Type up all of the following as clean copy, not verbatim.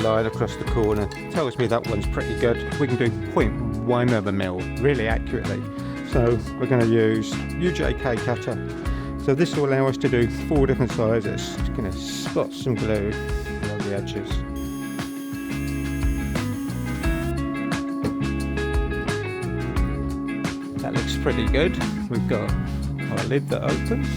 line across the corner tells me that one's pretty good. We can do 0.1 of a mil really accurately. So we're going to use UJK cutter. So this will allow us to do 4 different sizes. Just going to spot some glue along the edges. That looks pretty good. We've got our lid that opens.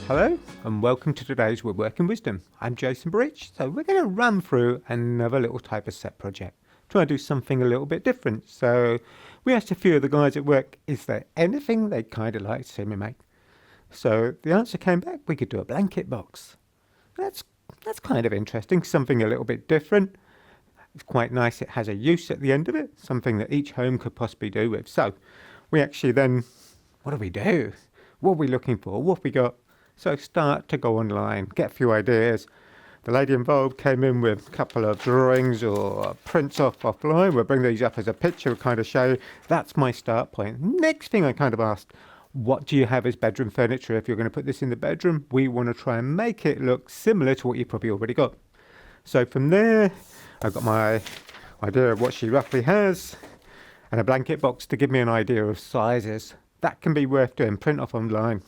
Hello and welcome to today's Woodworking Wisdom. I'm Jason Breach. So we're going to run through another little type of set project. Try and do something a little bit different. So we asked a few of the guys at work, is there anything they'd kind of like to see me make? So the answer came back, we could do a blanket box. That's kind of interesting, something a little bit different. It's quite nice, it has a use at the end of it, something that each home could possibly do with. So we actually then, what do we do? What are we looking for? What have we got? So start to go online, get a few ideas. The lady involved came in with a couple of drawings or prints offline. We'll bring these up as a picture, kind of show you. That's my start point. Next thing I kind of asked, what do you have as bedroom furniture? If you're going to put this in the bedroom, we want to try and make it look similar to what you probably already got. So from there, I've got my idea of what she roughly has and a blanket box to give me an idea of sizes. That can be worth doing, print off online.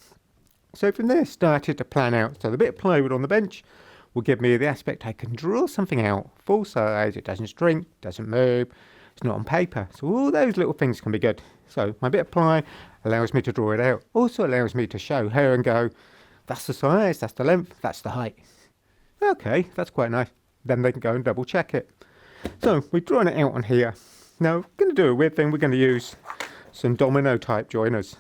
So from there, started to plan out. So the bit of plywood on the bench will give me the aspect I can draw something out, full size, it doesn't shrink, doesn't move, it's not on paper. So all those little things can be good. So my bit of ply allows me to draw it out. Also allows me to show her and go, that's the size, that's the length, that's the height. Okay, that's quite nice. Then they can go and double check it. So we've drawn it out on here. Now we're going to do a weird thing. We're going to use some domino type joiners.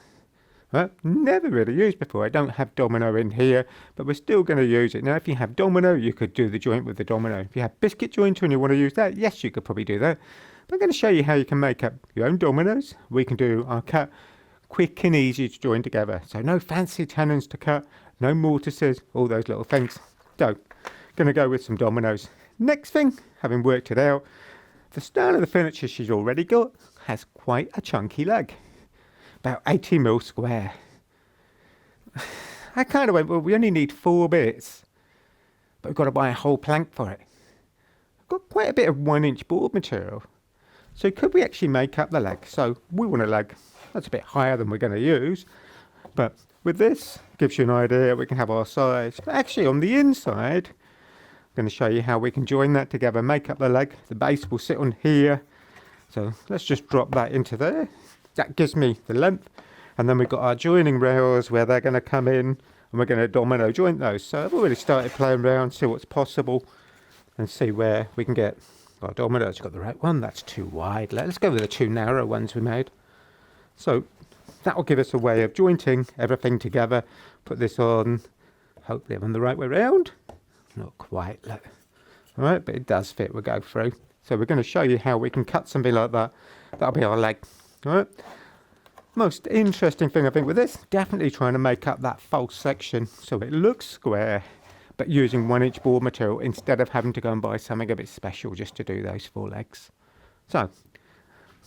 Never really used before. I don't have domino in here, but we're still going to use it. Now if you have domino, you could do the joint with the domino. If you have biscuit jointer and you want to use that, yes, you could probably do that. But I'm going to show you how you can make up your own dominoes. We can do our cut quick and easy to join together. So no fancy tenons to cut, no mortises, all those little things. So going to go with some dominoes. Next thing, having worked it out, the style of the furniture she's already got has quite a chunky leg. About 80mm square. I kind of went, well, we only need 4 bits, but we've got to buy a whole plank for it. I've got quite a bit of 1-inch board material. So could we actually make up the leg? So we want a leg that's a bit higher than we're going to use, but with this, gives you an idea, we can have our size. But actually on the inside, I'm going to show you how we can join that together, make up the leg. The base will sit on here. So let's just drop that into there. That gives me the length, and then we've got our joining rails where they're going to come in and we're going to domino joint those. So I've already started playing around, see what's possible and see where we can get our dominoes. Got the right one, that's too wide. Let's go with the 2 narrow ones we made. So that will give us a way of jointing everything together. Put this on, hopefully I'm on the right way round. Not quite, look. All right, but it does fit, we'll go through. So we're going to show you how we can cut something like that. That'll be our leg. All right. Most interesting thing I think with this, definitely trying to make up that false section so it looks square, but using 1-inch board material instead of having to go and buy something a bit special just to do those 4 legs. So,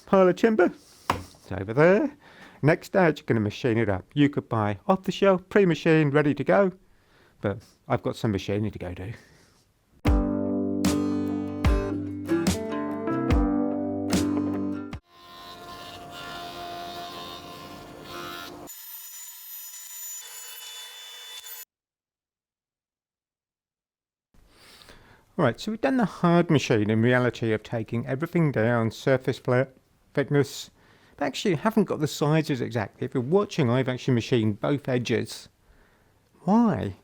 pile of timber, it's over there. Next stage, you're going to machine it up. You could buy off the shelf, pre-machined, ready to go, but I've got some machining to go do. Alright, so we've done the hard machine in reality of taking everything down, surface flare, thickness. But actually I haven't got the sizes exactly. If you're watching, I've actually machined both edges. Why?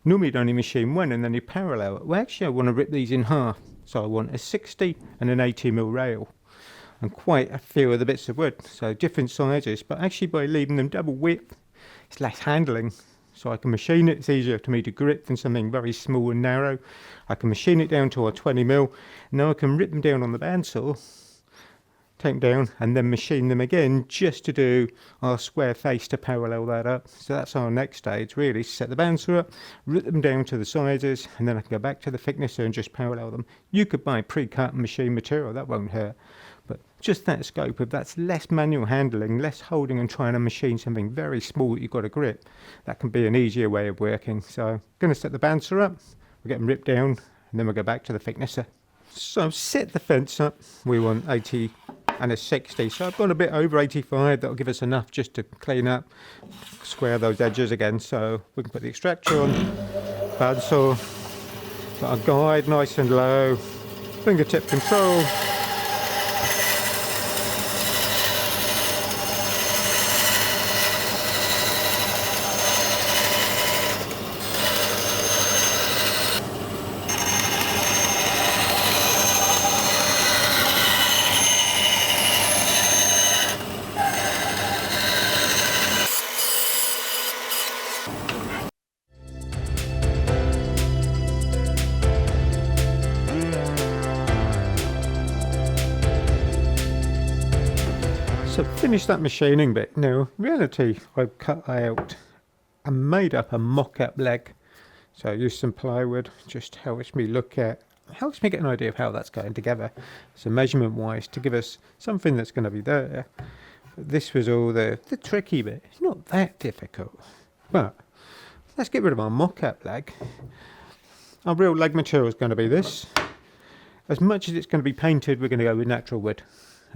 Normally you'd only machine one and then you parallel it. Well actually I want to rip these in half. So I want a 60 and an 80mm rail. And quite a few of the bits of wood. So different sizes, but actually by leaving them double width, it's less handling. So I can machine it, it's easier for me to grip than something very small and narrow. I can machine it down to a 20mm. Now I can rip them down on the bandsaw, take them down and then machine them again just to do our square face to parallel that up. So that's our next stage really, set the bandsaw up, rip them down to the sizes and then I can go back to the thickness and just parallel them. You could buy pre-cut machine material, that won't hurt. But just that scope of that's less manual handling, less holding and trying to machine something very small that you've got to grip. That can be an easier way of working. So I'm going to set the bouncer up, we'll get them ripped down, and then we'll go back to the thicknesser. So set the fence up, we want 80 and a 60, so I've gone a bit over 85, that'll give us enough just to clean up, square those edges again, so we can put the extractor on, bandsaw, put our guide nice and low, fingertip control. So finish that machining bit. Now, in reality, I've cut out and made up a mock-up leg. So I used some plywood, just helps me get an idea of how that's going together. So measurement-wise, to give us something that's going to be there. But this was all the tricky bit. It's not that difficult. But let's get rid of our mock-up leg. Our real leg material is going to be this. As much as it's going to be painted, we're going to go with natural wood.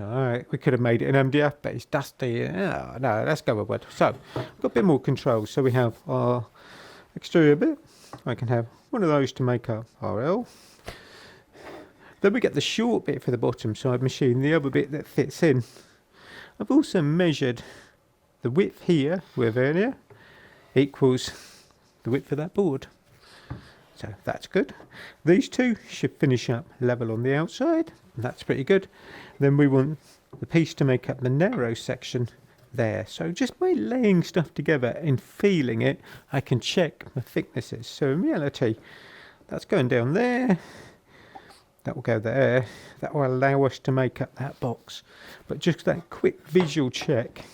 Alright, we could have made it an MDF, but it's dusty. Oh, no, let's go with wood. So, we've got a bit more control. So we have our exterior bit. I can have one of those to make up our L. Then we get the short bit for the bottom, so I've machined the other bit that fits in. I've also measured the width here with vernier equals the width of that board. So that's good. These two should finish up level on the outside. That's pretty good. Then we want the piece to make up the narrow section there. So just by laying stuff together and feeling it, I can check the thicknesses. So in reality, that's going down there. That will go there. That will allow us to make up that box. But just that quick visual check,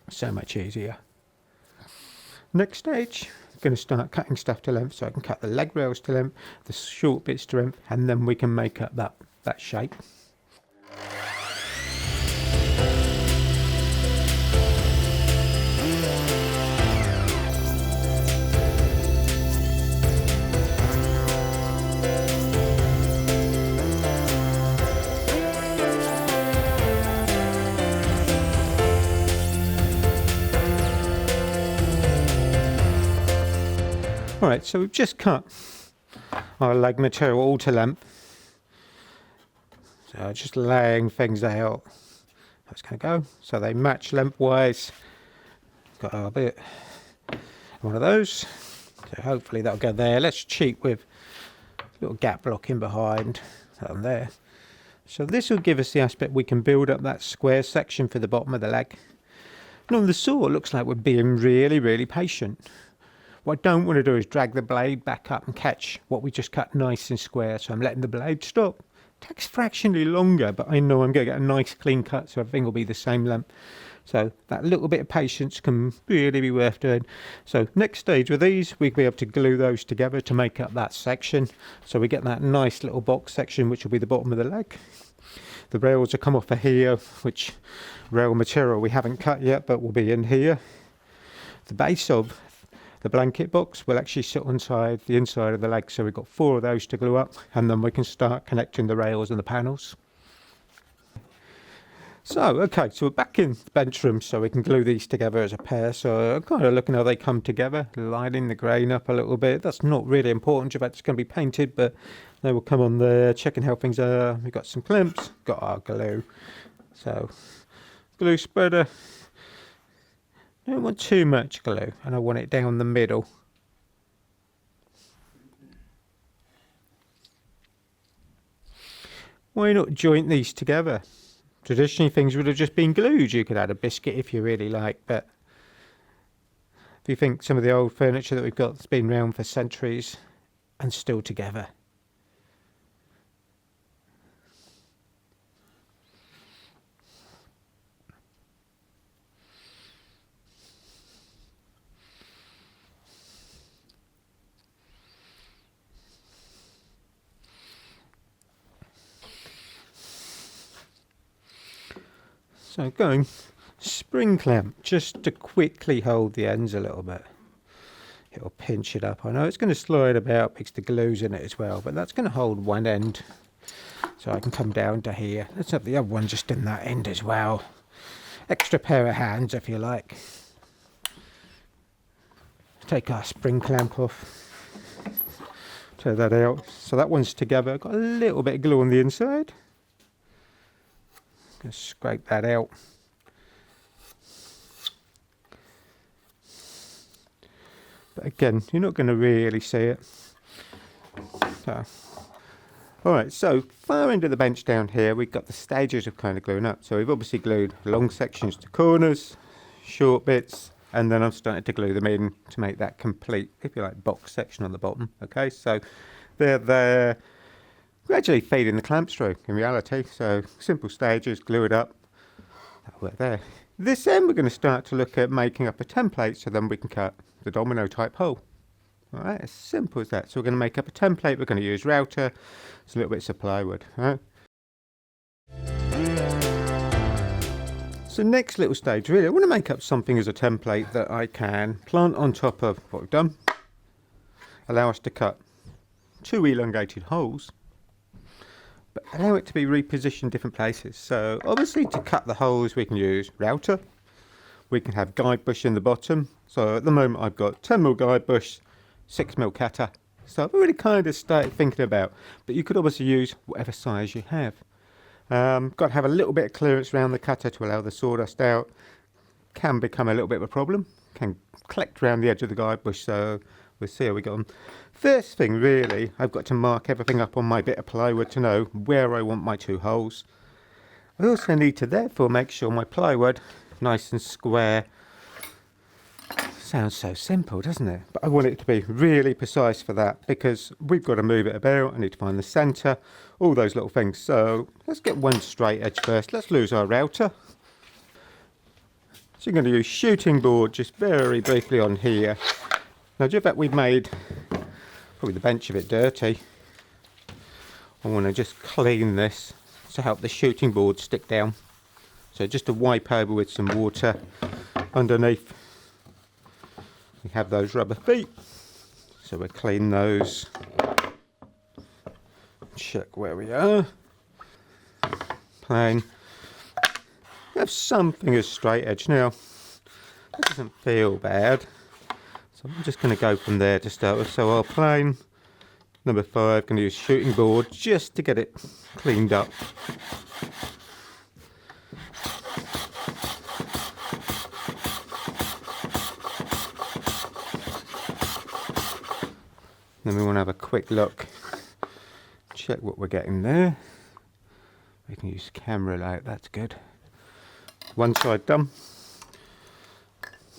so much easier. Next stage, I'm going to start cutting stuff to length, so I can cut the leg rails to length, the short bits to length, and then we can make up that shape. Alright, so we've just cut our leg material all to length. So just laying things out. That's going to go. So they match lengthwise. Got our bit. One of those. So hopefully that'll go there. Let's cheat with a little gap block in behind. That there. So this will give us the aspect we can build up that square section for the bottom of the leg. And on the saw, it looks like we're being really, really patient. What I don't want to do is drag the blade back up and catch what we just cut nice and square. So I'm letting the blade stop. It takes fractionally longer, but I know I'm going to get a nice clean cut, so everything will be the same length. So that little bit of patience can really be worth doing. So next stage with these, we'll be able to glue those together to make up that section. So we get that nice little box section, which will be the bottom of the leg. The rails will come off of here, which rail material we haven't cut yet, but will be in here. The base of the blanket box will actually sit inside the inside of the leg, so we've got 4 of those to glue up, and then we can start connecting the rails and the panels. So, okay, so we're back in the bench room, so we can glue these together as a pair. So I'm kind of looking how they come together, lining the grain up a little bit. That's not really important, in fact it's going to be painted, but they will come on there, checking how things are. We've got some clamps, got our glue. So, glue spreader. I don't want too much glue, and I want it down the middle. Why not joint these together? Traditionally things would have just been glued. You could add a biscuit if you really like, but if you think some of the old furniture that we've got that's been around for centuries and still together. So going spring clamp just to quickly hold the ends a little bit. It'll pinch it up. I know it's going to slide about because the glue's in it as well, but that's going to hold one end. So I can come down to here. Let's have the other one just in that end as well. Extra pair of hands if you like. Take our spring clamp off. Tear that out. So that one's together. Got a little bit of glue on the inside. Just scrape that out. But again, you're not going to really see it. So. Alright, so far end of the bench down here, we've got the stages of kind of gluing up. So we've obviously glued long sections to corners, short bits, and then I'm starting to glue them in to make that complete, if you like, box section on the bottom. Okay, so they're there, gradually feeding the clamps through in reality. So simple stages, glue it up, that'll work there. This end we're going to start to look at making up a template so then we can cut the domino type hole. Alright, as simple as that. So we're going to make up a template, we're going to use router, it's a little bit of plywood. Right? So next little stage really, I want to make up something as a template that I can plant on top of what we've done. Allow us to cut 2 elongated holes, but allow it to be repositioned different places. So obviously to cut the holes we can use router, we can have guide bush in the bottom. So at the moment I've got 10mm guide bush, 6mm cutter. So I've already kind of started thinking about, but you could obviously use whatever size you have. Got to have a little bit of clearance around the cutter to allow the sawdust out. Can become a little bit of a problem. Can collect around the edge of the guide bush, so we'll see how we get on. First thing really, I've got to mark everything up on my bit of plywood to know where I want my 2 holes. I also need to therefore make sure my plywood, nice and square. Sounds so simple, doesn't it? But I want it to be really precise for that because we've got to move it about. I need to find the centre, all those little things. So let's get one straight edge first. Let's lose our router. So you're going to use shooting board just very briefly on here. Now due to that we've made probably the bench a bit dirty, I want to just clean this to help the shooting board stick down. So just to wipe over with some water underneath. We have those rubber feet, so we'll clean those, check where we are, plane, have something as straight edge now, that doesn't feel bad, so I'm just going to go from there to start with. So our plane, number 5, going to use shooting board just to get it cleaned up. Then we want to have a quick look, check what we're getting there. We can use camera light, that's good. One side done.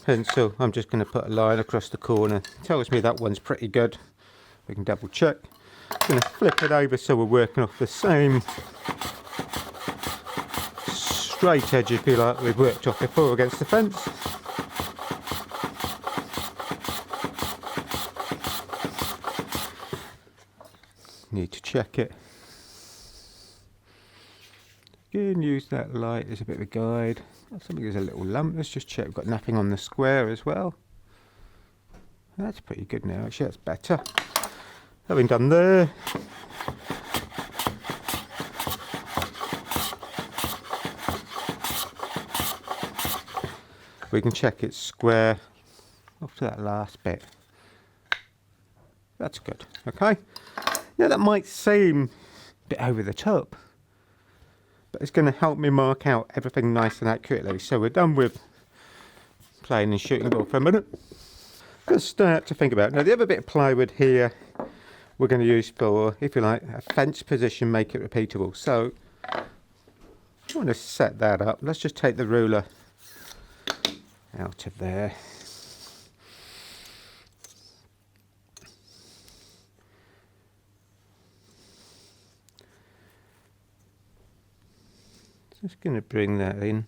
Pencil, I'm just going to put a line across the corner. Tells me that one's pretty good. We can double check. I'm going to flip it over so we're working off the same straight edge, if you like, we've worked off before against the fence. Need to check it. Again, use that light as a bit of a guide. Something there's a little lump. Let's just check we've got nothing on the square as well. That's pretty good now, actually, that's better. Having done there, we can check it's square off to that last bit. That's good, okay? Now that might seem a bit over the top, but it's going to help me mark out everything nice and accurately. So we're done with playing and shooting ball for a minute. I'm going to start to think about, now the other bit of plywood here we're going to use for, if you like, a fence position, make it repeatable. So I want to set that up. Let's just take the ruler out of there. Just going to bring that in.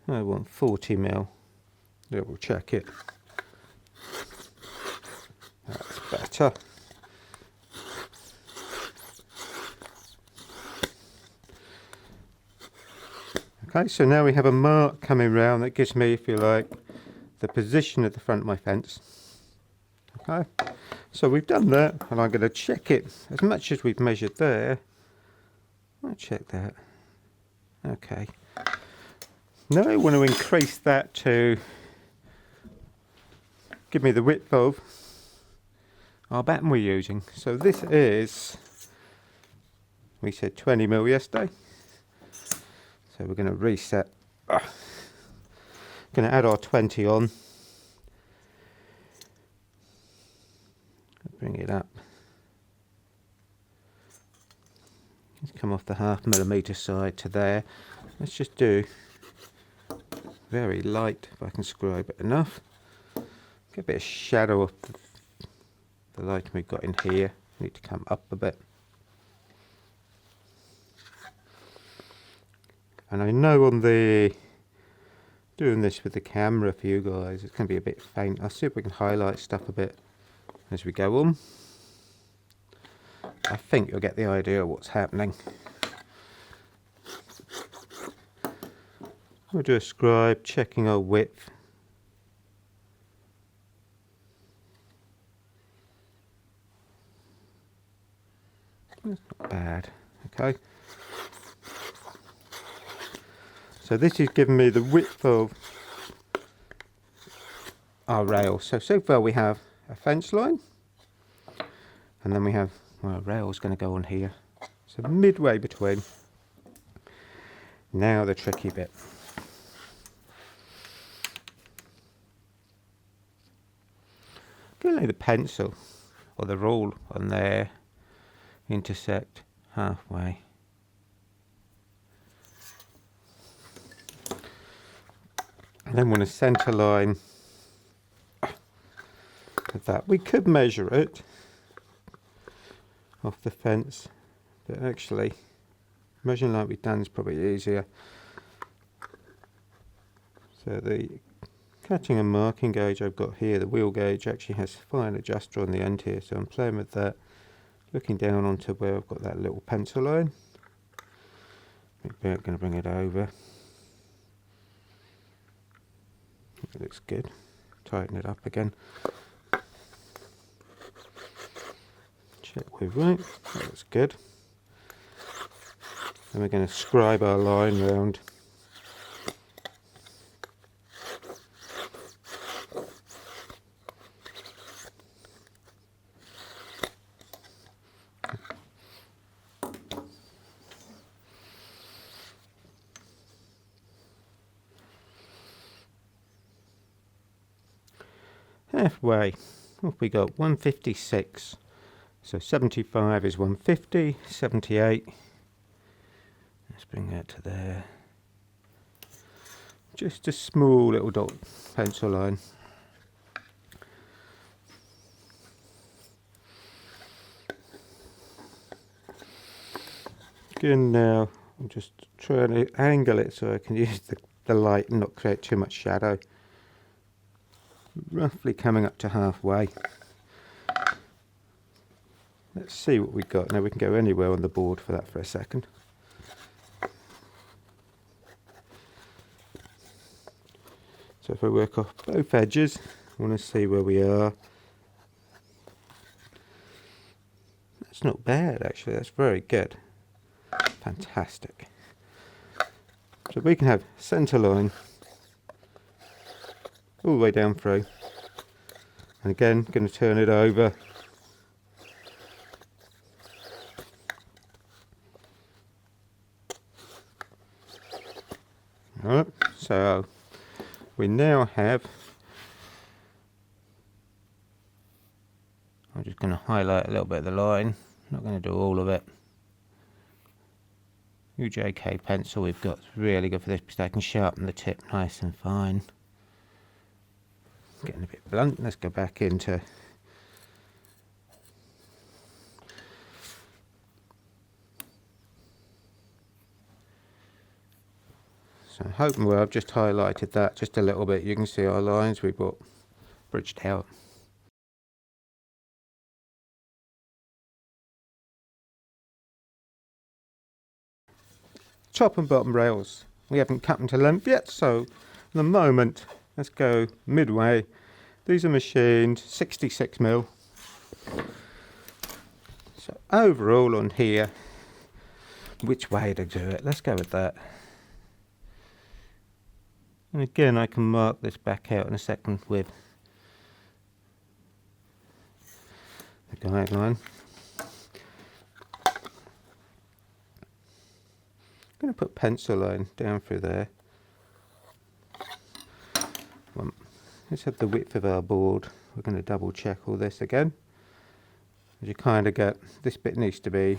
I want 40mm. Double check it. That's better. Okay, so now we have a mark coming round that gives me, if you like, the position at the front of my fence. Okay, so we've done that, and I'm going to check it as much as we've measured there. I'll check that. Okay. Now I want to increase that to give me the width of our batten we're using. So this is, we said 20 mil yesterday. So we're going to reset. Going to add our 20 on. Bring it up. Let's come off the 0.5 millimeter side to there. Let's just do very light, if I can scribe it enough. Get a bit of shadow of the light we've got in here. Need to come up a bit. And I know on the doing this with the camera for you guys, it's going to be a bit faint. I'll see if we can highlight stuff a bit as we go on. I think you'll get the idea of what's happening. We'll do a scribe, checking our width. That's not bad. Okay. So this is giving me the width of our rail. So far we have a fence line, and then we have, well, a rail's going to go on here. So midway between. Now the tricky bit. Going to lay the pencil or the rule on there, intersect halfway. And then want a centre line of that. We could measure it off the fence, but actually measuring like we've done is probably easier. So the cutting and marking gauge I've got here, the wheel gauge, actually has a fine adjuster on the end here, so I'm playing with that, looking down onto where I've got that little pencil line. Maybe I'm going to bring it over. It looks good. Tighten it up again. Check we're right. That looks good. And we're going to scribe our line round. Halfway, what have we got? 156. So 75 is 150, 78. Let's bring that to there. Just a small little dot pencil line. Again now, I'm just trying to angle it so I can use the light and not create too much shadow. Roughly coming up to halfway. Let's see what we've got. Now we can go anywhere on the board for that for a second. So if I work off both edges, I want to see where we are. That's not bad actually, that's very good. Fantastic. So we can have centre line all the way down through, and again going to turn it over. Alright, so we now have, I'm just going to highlight a little bit of the line, not going to do all of it. UJK pencil we've got is really good for this because I can sharpen the tip nice and fine. Getting a bit blunt. Let's go back into so I'm hoping where I've just highlighted that just a little bit, you can see our lines we've got bridged out. Top and bottom rails. we haven't cut them to length yet, so at the moment, let's go midway. These are machined 66mm. So overall on here, which way to do it? Let's go with that. And again, I can mark this back out in a second with the guideline. I'm going to put pencil line down through there. Let's have the width of our board. We're going to double check all this again. As you kind of get, this bit needs to be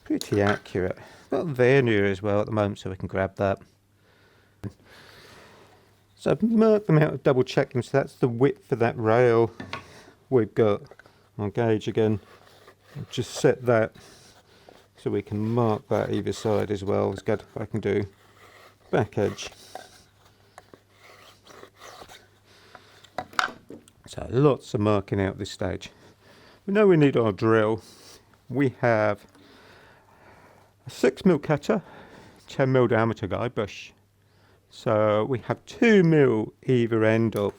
pretty accurate. Got vernier as well at the moment, so we can grab that. So I've marked them out, double check them, so that's the width for that rail. We've got our gauge again. Just set that so we can mark that either side as well. It's good if I can do back edge. So lots of marking out this stage. We know we need our drill. We have a 6mm cutter, 10mm diameter guide bush. So we have 2mm either end of.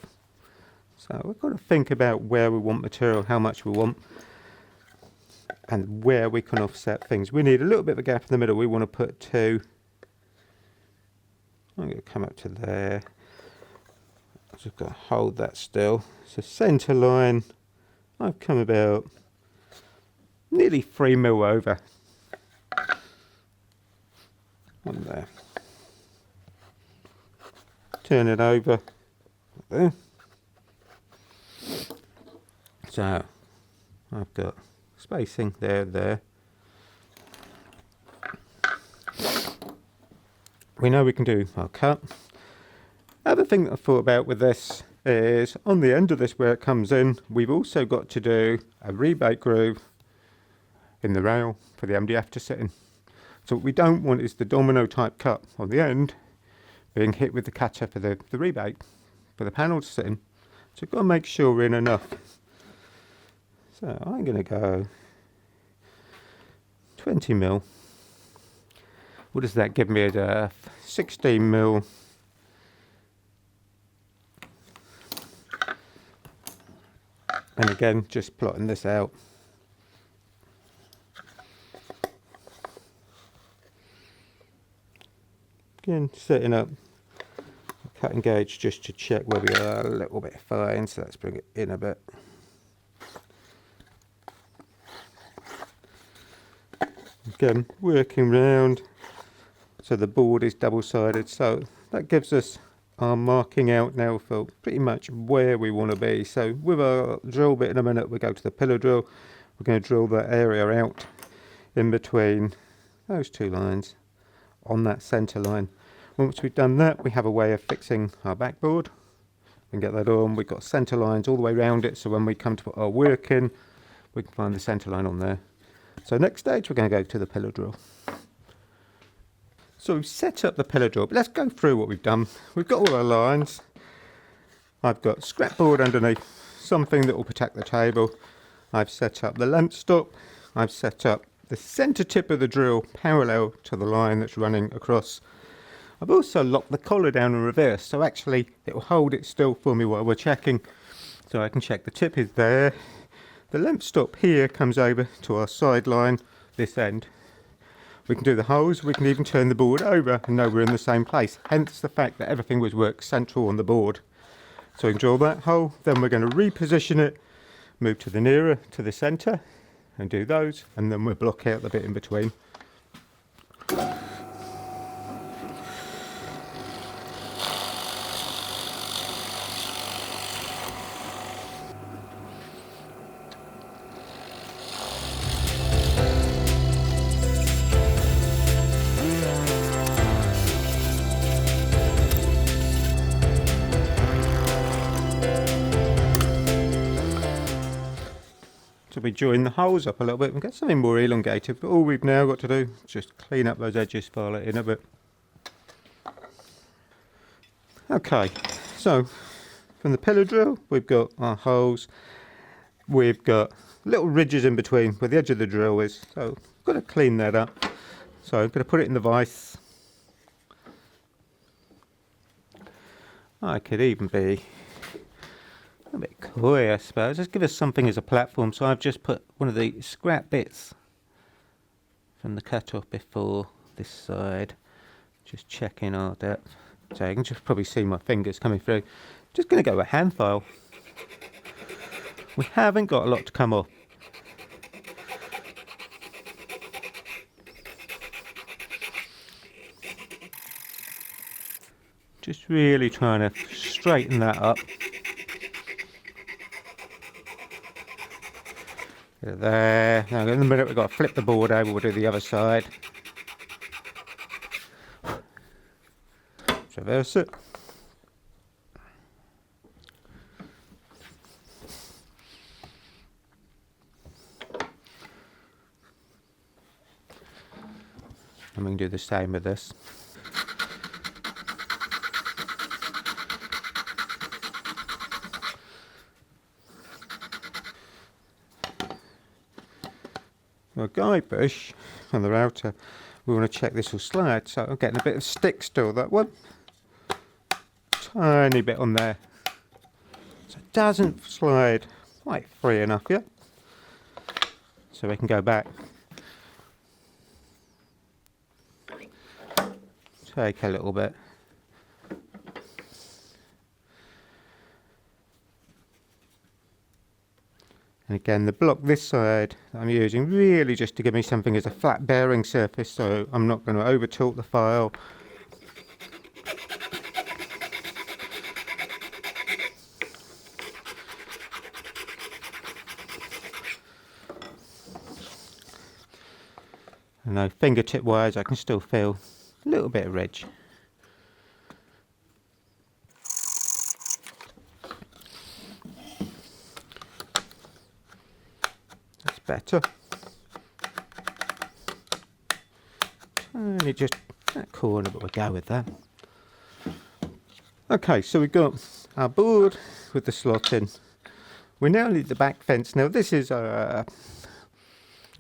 So we've got to think about where we want material, how much we want, and where we can offset things. We need a little bit of a gap in the middle. We want to put 2. I'm going to come up to there. I've just got to hold that still. So centre line, I've come about nearly 3mm over. One there. Turn it over. There. So I've got spacing there. We know we can do our cut. Other thing that I thought about with this is on the end of this where it comes in, we've also got to do a rebate groove in the rail for the MDF to sit in. So what we don't want is the domino type cut on the end being hit with the cutter for the rebate for the panel to sit in. So we've got to make sure we're in enough. So I'm going to go 20mm. What does that give me at 16mm? And again, just plotting this out. Again, setting up a cutting gauge just to check where we are a little bit fine, so let's bring it in a bit. Again, working round, so the board is double-sided, so that gives us our marking out now for pretty much where we want to be. So with our drill bit in a minute, we go to the pillar drill. We're going to drill that area out in between those 2 lines on that centre line. Once we've done that, we have a way of fixing our backboard. We can get that on. We've got centre lines all the way around it, so when we come to put our work in, we can find the centre line on there. So next stage, we're going to go to the pillar drill. So we've set up the pillar drill, but let's go through what we've done. We've got all our lines. I've got scrap board underneath, something that will protect the table. I've set up the length stop. I've set up the centre tip of the drill parallel to the line that's running across. I've also locked the collar down in reverse, so actually it will hold it still for me while we're checking. So I can check the tip is there. The length stop here comes over to our side line, this end. We can do the holes, we can even turn the board over and know we're in the same place. Hence the fact that everything was worked central on the board. So we can drill that hole, then we're going to reposition it, move to the nearer, to the centre, and do those, and then we'll block out the bit in between. So we join the holes up a little bit and get something more elongated, but all we've now got to do is just clean up those edges, file it in a bit. Okay, so from the pillar drill we've got our holes, we've got little ridges in between where the edge of the drill is, so I've got to clean that up. So I'm going to put it in the vise, I could even be a bit coy, I suppose. Let's give us something as a platform. So I've just put one of the scrap bits from the cut off before this side. Just checking our depth. So you can just probably see my fingers coming through. Just going to go with hand file. We haven't got a lot to come off. Just really trying to straighten that up. Get it there. Now in a minute we've got to flip the board over, we'll do the other side. Reverse it. And we can do the same with this. A guide bush on the router, we want to check this will slide, so I'm getting a bit of stick still, that one. Tiny bit on there. So it doesn't slide quite free enough yet. So we can go back. Take a little bit. And again, the block this side I'm using really just to give me something as a flat bearing surface, so I'm not going to over tilt the file. And though fingertip wise I can still feel a little bit of ridge. Better. Only just that corner, but we'll go with that. Okay, so we've got our board with the slot in. We now need the back fence. Now this is a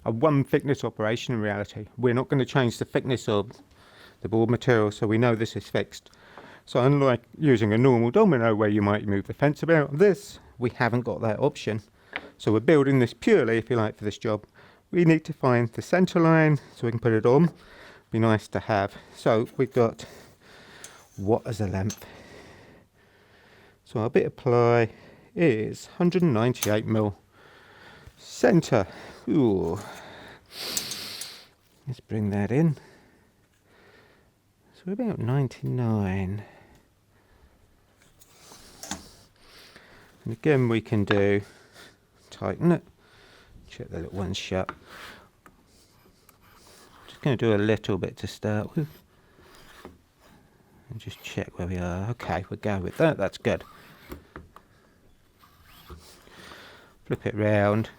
one thickness operation in reality. We're not going to change the thickness of the board material, so we know this is fixed. So unlike using a normal domino where you might move the fence about, this we haven't got that option. So we're building this purely, if you like, for this job. We need to find the centre line so we can put it on. Be nice to have. So we've got what as a length. So our bit of ply is 198mm. Centre. Ooh. Let's bring that in. So we're about 99. And again we can do tighten it, check the little ones shut. Just going to do a little bit to start with and just check where we are. Okay, we'll go with that, that's good. Flip it round.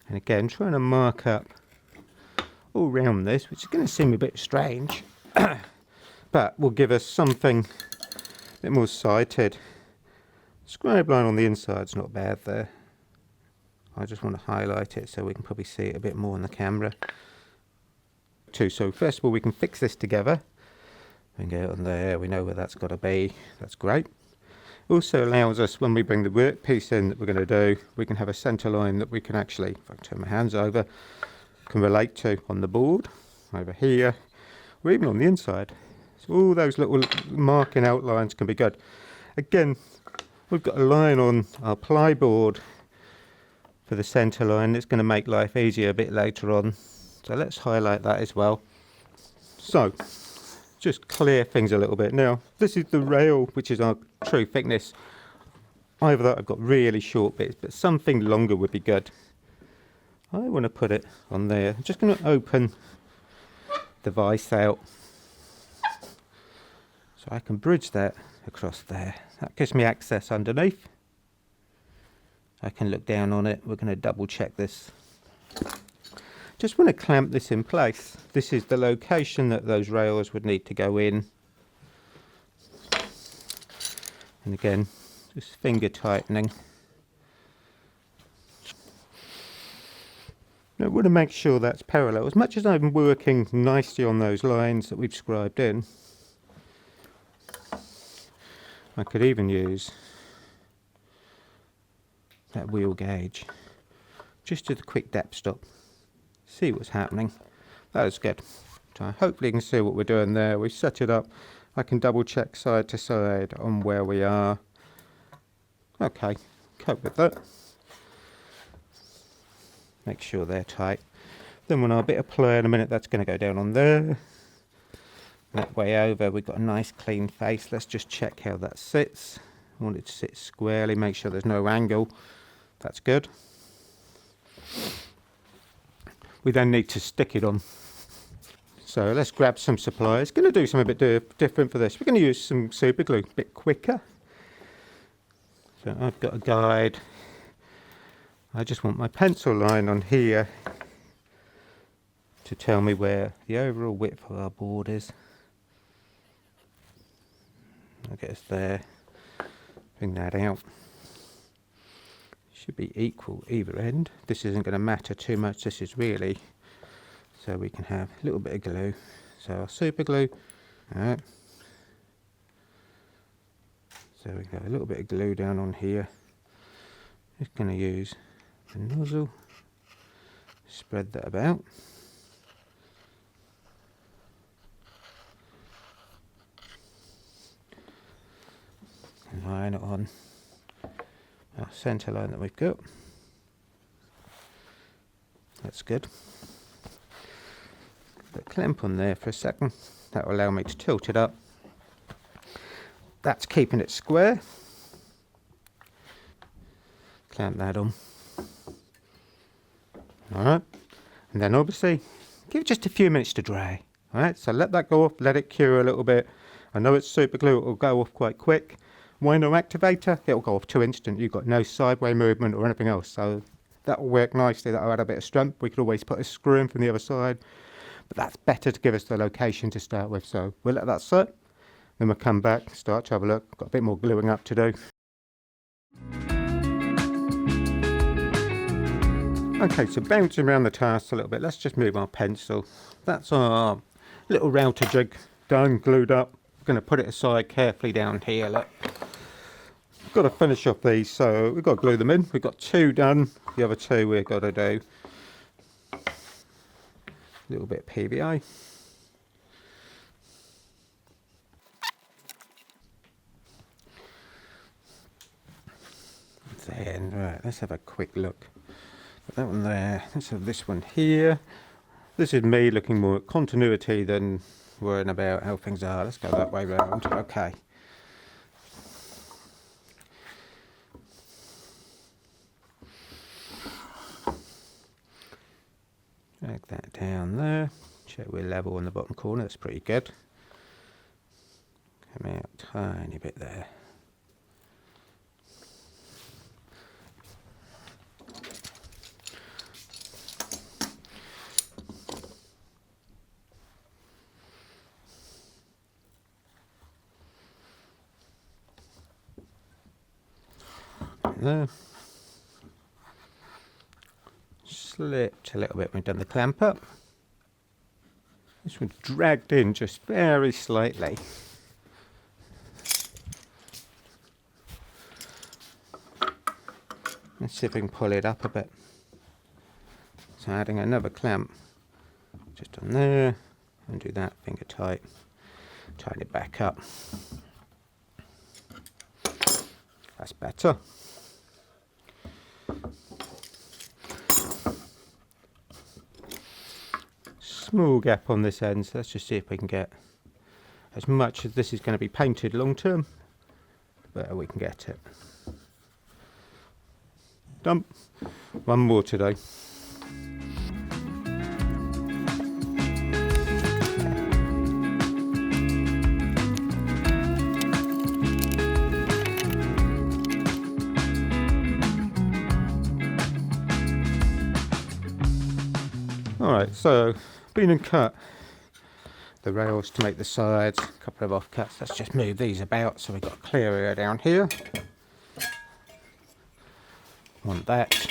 And again trying to mark up all round this, which is going to seem a bit strange. But will give us something a bit more sighted. Scribe line on the inside's not bad there. I just want to highlight it so we can probably see it a bit more on the camera. So first of all we can fix this together. We can get it on there, we know where that's got to be, that's great. Also allows us, when we bring the workpiece in that we're going to do, we can have a centre line that we can actually, if I turn my hands over, can relate to on the board, over here, or even on the inside. So all those little marking outlines can be good. Again, we've got a line on our ply board for the centre line. It's going to make life easier a bit later on. So let's highlight that as well. So, just clear things a little bit. Now, this is the rail, which is our true thickness. Either that I've got really short bits, but something longer would be good. I want to put it on there. I'm just going to open the vise out. So I can bridge that across there. That gives me access underneath. I can look down on it. We're going to double check this. Just want to clamp this in place. This is the location that those rails would need to go in. And again, just finger tightening. Now, I want to make sure that's parallel. As much as I'm working nicely on those lines that we've scribed in, I could even use that wheel gauge just as a quick depth stop. See what's happening. That is good. So hopefully you can see what we're doing there. We've set it up. I can double check side to side on where we are. Okay, cope with that. Make sure they're tight. Then when our bit of play in a minute, that's going to go down on there. That way over, we've got a nice clean face. Let's just check how that sits. I want it to sit squarely, make sure there's no angle. That's good. We then need to stick it on. So let's grab some supplies. Going to do something a bit different for this. We're going to use some super glue, a bit quicker. So I've got a guide. I just want my pencil line on here to tell me where the overall width of our board is. I'll get us there. Bring that out. Should be equal either end. This isn't going to matter too much. This is really so we can have a little bit of glue. So our super glue. Alright. So we can have a little bit of glue down on here. Just going to use the nozzle. Spread that about. And line it on our centre line that we've got. That's good. Put a clamp on there for a second. That will allow me to tilt it up. That's keeping it square. Clamp that on. Alright. And then obviously give it just a few minutes to dry. Alright, so let that go off, let it cure a little bit. I know it's super glue, it will go off quite quick. Why no activator? It will go off too instant. You've got no sideway movement or anything else. So that will work nicely. That will add a bit of strength. We could always put a screw in from the other side. But that's better to give us the location to start with. So we'll let that sit. Then we'll come back, start to have a look. Got a bit more gluing up to do. Okay, so bouncing around the task a little bit. Let's just move our pencil. That's our little router jig done, glued up. I'm going to put it aside carefully down here. Look. Got to finish off these, so we've got to glue them in. We've got 2 done, the other 2 we've got to do a little bit of PVA. Then, right, let's have a quick look. Got that one there, let's have this one here. This is me looking more at continuity than worrying about how things are. Let's go that way round, okay. Drag that down there. Check we're level in the bottom corner. That's pretty good. Come out tiny bit there. There. Slipped a little bit when we've done the clamp up. This one's dragged in just very slightly. Let's see if we can pull it up a bit. So adding another clamp just on there, undo that, finger tight, tighten it back up. That's better. Small gap on this end, so let's just see if we can get as much as this is going to be painted long term, the better we can get it. Done. One more today. Alright, so been and cut the rails to make the sides, a couple of offcuts. Let's just move these about so we've got a clear area down here. Want that.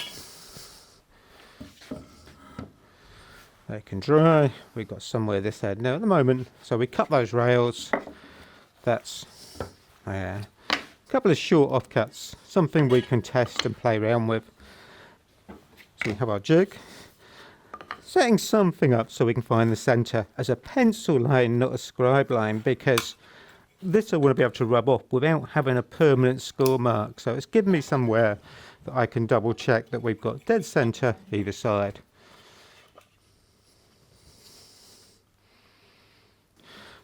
They can dry. We've got somewhere this end now at the moment. So we cut those rails. That's a couple of short offcuts, something we can test and play around with. So we have our jig. Setting something up so we can find the centre as a pencil line, not a scribe line, because this I want to be able to rub off without having a permanent score mark. So it's given me somewhere that I can double check that we've got dead centre either side.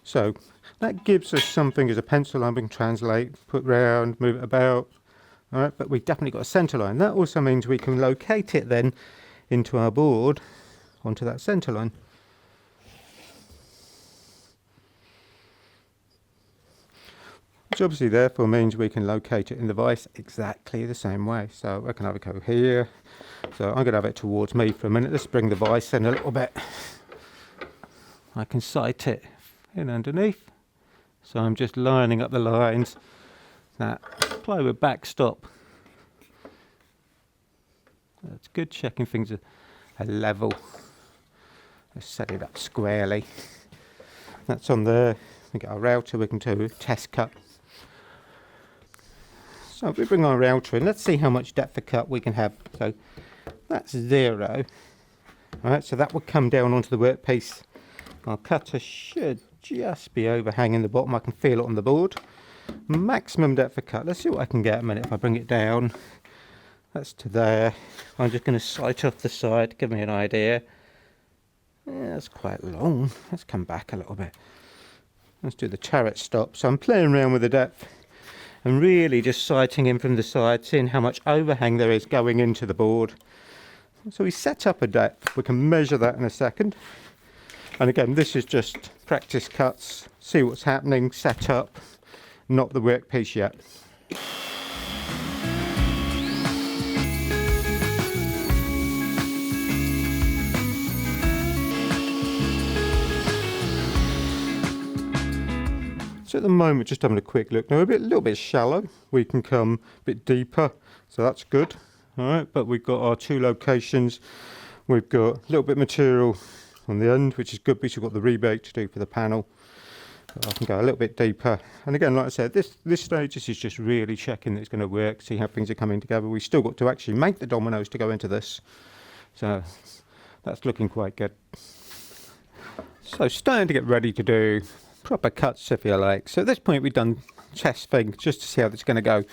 So that gives us something as a pencil line we can translate, put round, move it about. All right, but we've definitely got a centre line. That also means we can locate it then into our board onto that centre line. Which obviously therefore means we can locate it in the vise exactly the same way. So I can have it go here. So I'm going to have it towards me for a minute. Let's bring the vise in a little bit. I can sight it in underneath. So I'm just lining up the lines. That plywood backstop. That's good, checking things are level. Let's set it up squarely. That's on there. We got our router, we can do a test cut. So if we bring our router in, let's see how much depth of cut we can have. So that's 0. Alright, so that will come down onto the workpiece. Our cutter should just be overhanging the bottom. I can feel it on the board. Maximum depth of cut. Let's see what I can get a minute if I bring it down. That's to there. I'm just going to sight off the side, give me an idea. Yeah, that's quite long. Let's come back a little bit. Let's do the turret stop. So I'm playing around with the depth and really just sighting in from the side, seeing how much overhang there is going into the board. So we set up a depth. We can measure that in a second. And again, this is just practice cuts, see what's happening, set up, not the workpiece yet. So at the moment, just having a quick look. Now, a little bit shallow. We can come a bit deeper, so that's good. All right, but we've got our 2 locations. We've got a little bit of material on the end, which is good because we've got the rebate to do for the panel. But I can go a little bit deeper. And again, like I said, this stage, this is just really checking that it's going to work, see how things are coming together. We've still got to actually make the dominoes to go into this. So that's looking quite good. So starting to get ready to do proper cuts, if you like. So at this point, we've done test things just to see how this is going to go.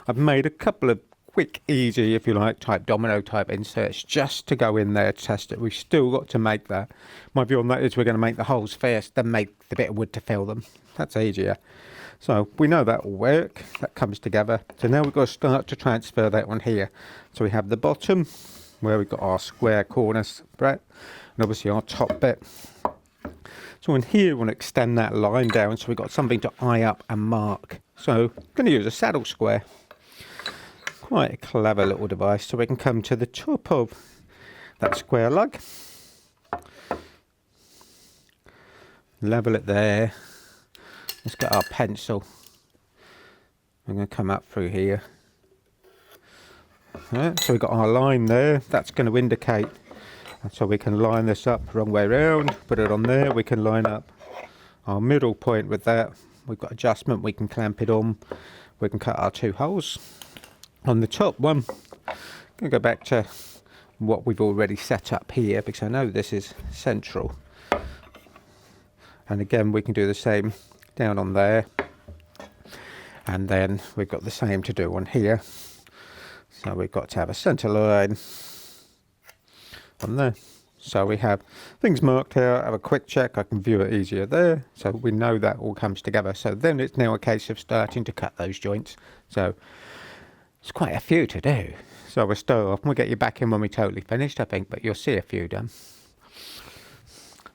I've made a couple of quick, easy, if you like, domino type inserts just to go in there, test it. We've still got to make that. My view on that is we're going to make the holes first, then make the bit of wood to fill them. That's easier. So we know that will work. That comes together. So now we've got to start to transfer that one here. So we have the bottom where we've got our square corners, right? And obviously our top bit. So in here, we want to extend that line down so we've got something to eye up and mark. So I'm going to use a saddle square. Quite a clever little device, so we can come to the top of that square lug. Level it there. Let's get our pencil. I'm going to come up through here. Right, so we've got our line there. That's going to indicate. So we can line this up wrong way around, put it on there. We can line up our middle point with that. We've got adjustment, we can clamp it on. We can cut our 2 holes. On the top one, I'm going to go back to what we've already set up here because I know this is central. And again, we can do the same down on there. And then we've got the same to do on here. So we've got to have a centre line on there. So we have things marked out, have a quick check, I can view it easier there. So we know that all comes together. So then it's now a case of starting to cut those joints. So it's quite a few to do. So we'll start off and we'll get you back in when we're totally finished, I think, but you'll see a few done.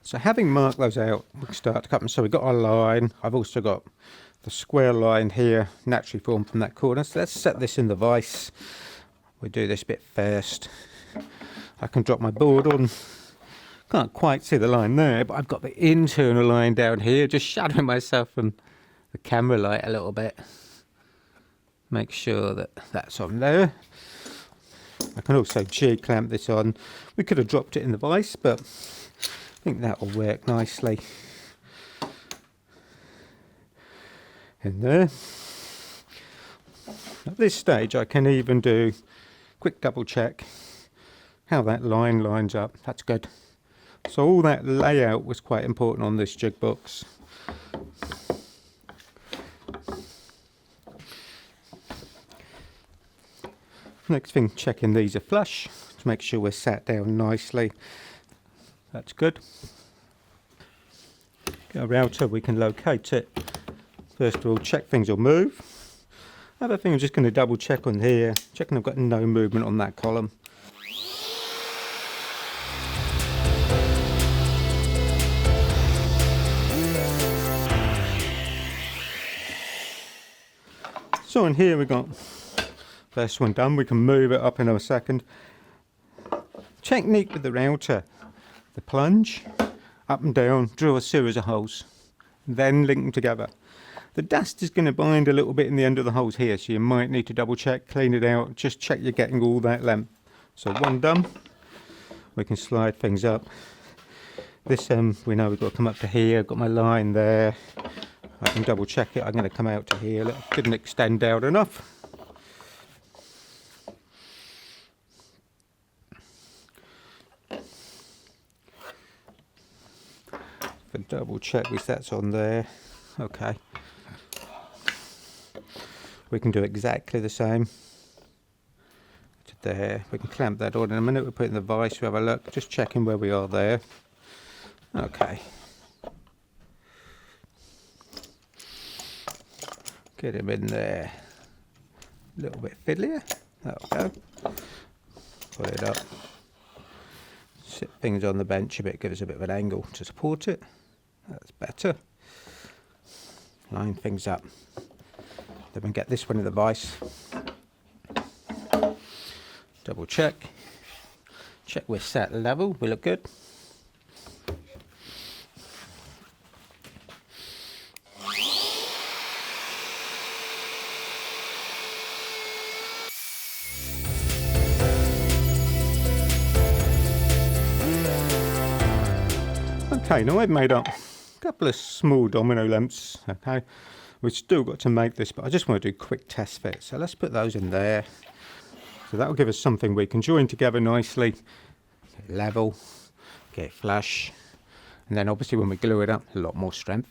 So having marked those out, we can start to cut them. So we've got our line. I've also got the square line here, naturally formed from that corner. So let's set this in the vise. We'll do this bit first. I can drop my board on. Can't quite see the line there, but I've got the internal line down here, just shadowing myself from the camera light a little bit. Make sure that that's on there. I can also G-clamp this on. We could have dropped it in the vise, but think that'll work nicely in there. At this stage I can even do quick double check how that line lines up. That's good. So all that layout was quite important on this jig box. Next thing, checking these are flush to make sure we're sat down nicely. That's good. Get a router, we can locate it. First of all, check things will move. Other thing, I'm just going to double check on here, checking I've got no movement on that column. So in here we got first one done. We can move it up in a second. Technique with the router: the plunge, up and down, drill a series of holes, then link them together. The dust is going to bind a little bit in the end of the holes here, so you might need to double check, clean it out, just check you're getting all that length. So one done, we can slide things up. This we know we've got to come up to here, got my line there. I can double check it, I'm going to come out to here. Look, didn't extend out enough. For double check, which that's on there. Okay. We can do exactly the same to there. We can clamp that on in a minute. We'll put it in the vise, we'll have a look, just checking where we are there. Okay. Get him in there. A little bit fiddlier. That'll go. Put it up. Sit things on the bench a bit, give us a bit of an angle to support it. That's better. Line things up. Then we get this one in the vise. Double check. Check we're sat level. We look good. Okay, now I've made up a couple of small domino lengths. Okay. We've still got to make this, but I just want to do quick test fits. So let's put those in there. So that will give us something we can join together nicely, get it level, get it flush, and then obviously when we glue it up, a lot more strength.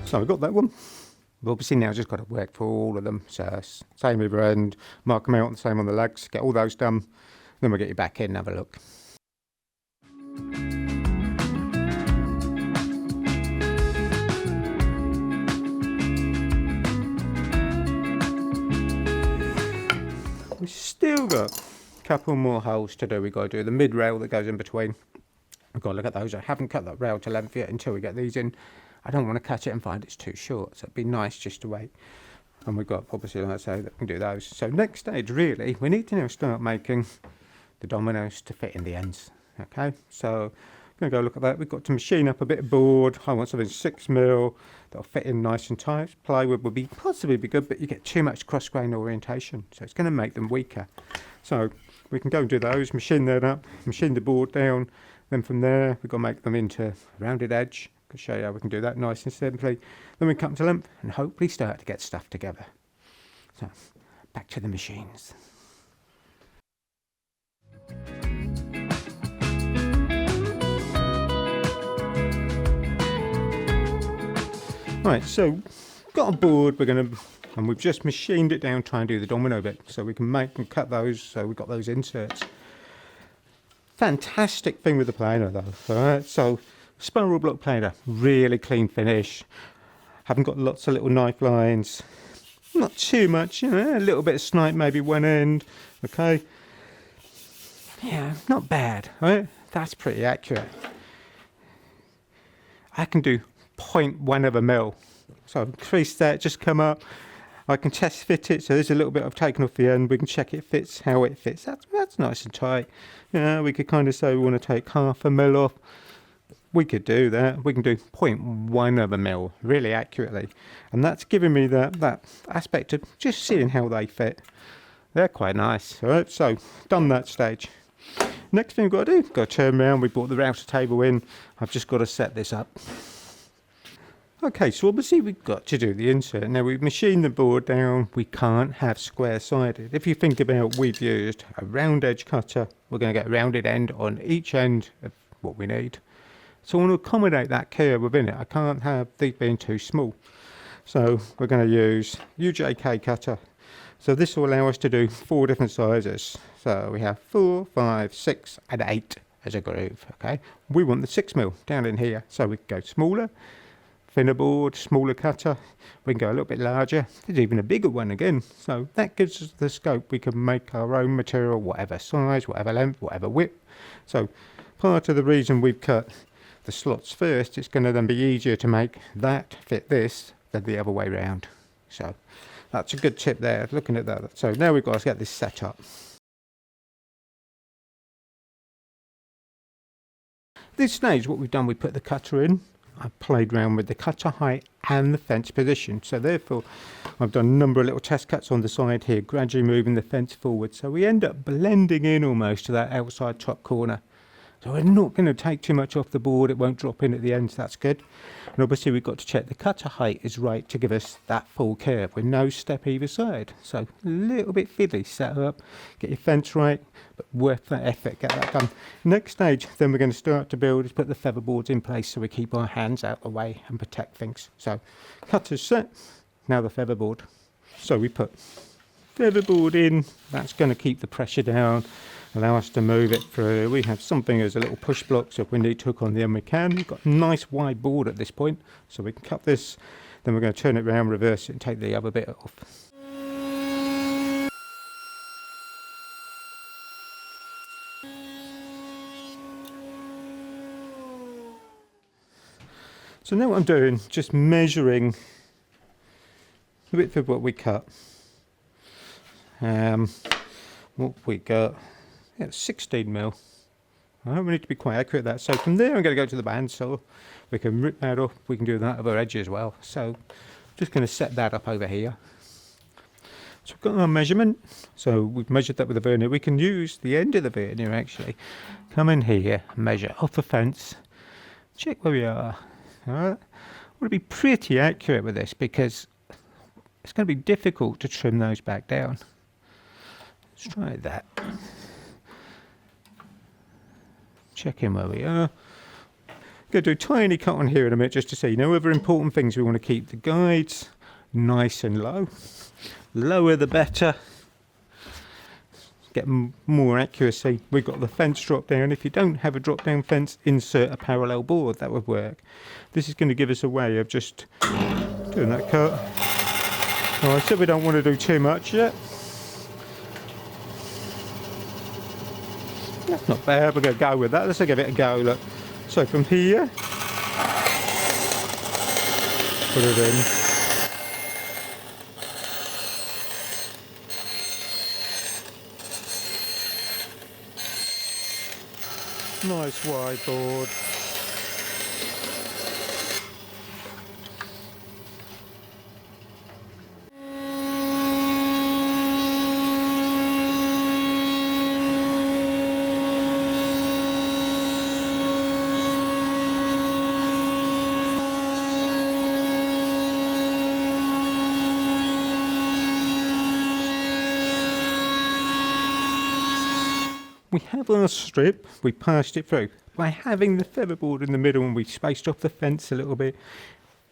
So we've got that one. We've obviously now just got to work for all of them. So same either end, mark them out, the same on the legs, get all those done. Then we'll get you back in and have a look. We've still got a couple more holes to do. We've got to do the mid rail that goes in between. We've got to look at those. I haven't cut that rail to length yet until we get these in. I don't want to cut it and find it's too short, so it'd be nice just to wait. And we've got, obviously, like I say, that we can do those. So next stage, really, we need to now start making the dominoes to fit in the ends. Okay, so I'm going to go look at that. We've got to machine up a bit of board. I want something 6mm that'll fit in nice and tight. Plywood would be possibly be good, but you get too much cross grain orientation, so it's going to make them weaker. So we can go and do those, machine that up, machine the board down. Then from there, we've got to make them into rounded edge. I can show you how we can do that nice and simply. Then we cut them to length and hopefully start to get stuff together. So back to the machines. Right, so got a board, and we've just machined it down, trying to do the domino bit, so we can make and cut those, so we've got those inserts. Fantastic thing with the planer though, alright, so spiral block planer, really clean finish, haven't got lots of little knife lines, not too much, you know, a little bit of snipe maybe one end, okay, yeah, not bad, right, that's pretty accurate. I can do 0.1 of a mil. So increase that, just come up. I can test fit it, so there's a little bit I've taken off the end. We can check it fits, how it fits. That's nice and tight. Yeah, we could kind of say we want to take 0.5 mil off. We could do that. We can do 0.1 of a mil really accurately. And that's giving me that aspect of just seeing how they fit. They're quite nice. All right, so done that stage. Next thing we've got to do, got to turn around. We brought the router table in. I've just got to set this up. Okay, so obviously we've got to do the insert. Now we've machined the board down. We can't have square-sided. If you think about, we've used a round edge cutter. We're going to get a rounded end on each end of what we need. So I want to accommodate that curve within it. I can't have these being too small. So we're going to use UJK cutter. So this will allow us to do 4 different sizes. So we have 4, 5, 6 and 8 as a groove. Okay, we want the 6mm down in here. So we can go smaller, thinner board, smaller cutter. We can go a little bit larger. There's even a bigger one again. So that gives us the scope. We can make our own material, whatever size, whatever length, whatever width. So part of the reason we've cut the slots first, it's going to then be easier to make that fit this than the other way round. So that's a good tip there, looking at that. So now we've got to get this set up. This stage, what we've done, we put the cutter in. I played around with the cutter height and the fence position. So therefore, I've done a number of little test cuts on the side here, gradually moving the fence forward. So we end up blending in almost to that outside top corner. So we're not going to take too much off the board. It won't drop in at the end, so that's good. And obviously we've got to check the cutter height is right to give us that full curve with no step either side. So a little bit fiddly, set up, get your fence right, but worth that effort, get that done. Next stage, then we're going to start to build is put the feather boards in place so we keep our hands out of the way and protect things. So cutter's set, now the feather board. So we put feather board in, that's going to keep the pressure down, allow us to move it through. We have something as a little push block, so if we need to hook on the end we can. We've got a nice wide board at this point, so we can cut this, then we're going to turn it around, reverse it and take the other bit off. So now what I'm doing, just measuring the width of what we cut. What we got, yeah, 16mm. We need to be quite accurate at that. So from there I'm going to go to the bandsaw. We can rip that off, we can do that other edge as well. So just going to set that up over here. So we've got our measurement. So we've measured that with a vernier. We can use the end of the vernier actually. Come in here, measure off the fence, check where we are. Alright, I want to be pretty accurate with this because it's going to be difficult to trim those back down. Let's try that. Check in where we are. Going to do a tiny cut on here in a minute just to see. No other important things. We want to keep the guides nice and low. Lower the better. Get more accuracy. We've got the fence drop down. If you don't have a drop down fence, insert a parallel board. That would work. This is going to give us a way of just doing that cut. Oh, I said we don't want to do too much yet. That's not bad, we're going to go with that. Let's give it a go, look. So from here, put it in. Nice wide board. We have our strip, we passed it through. By having the featherboard in the middle and we spaced off the fence a little bit,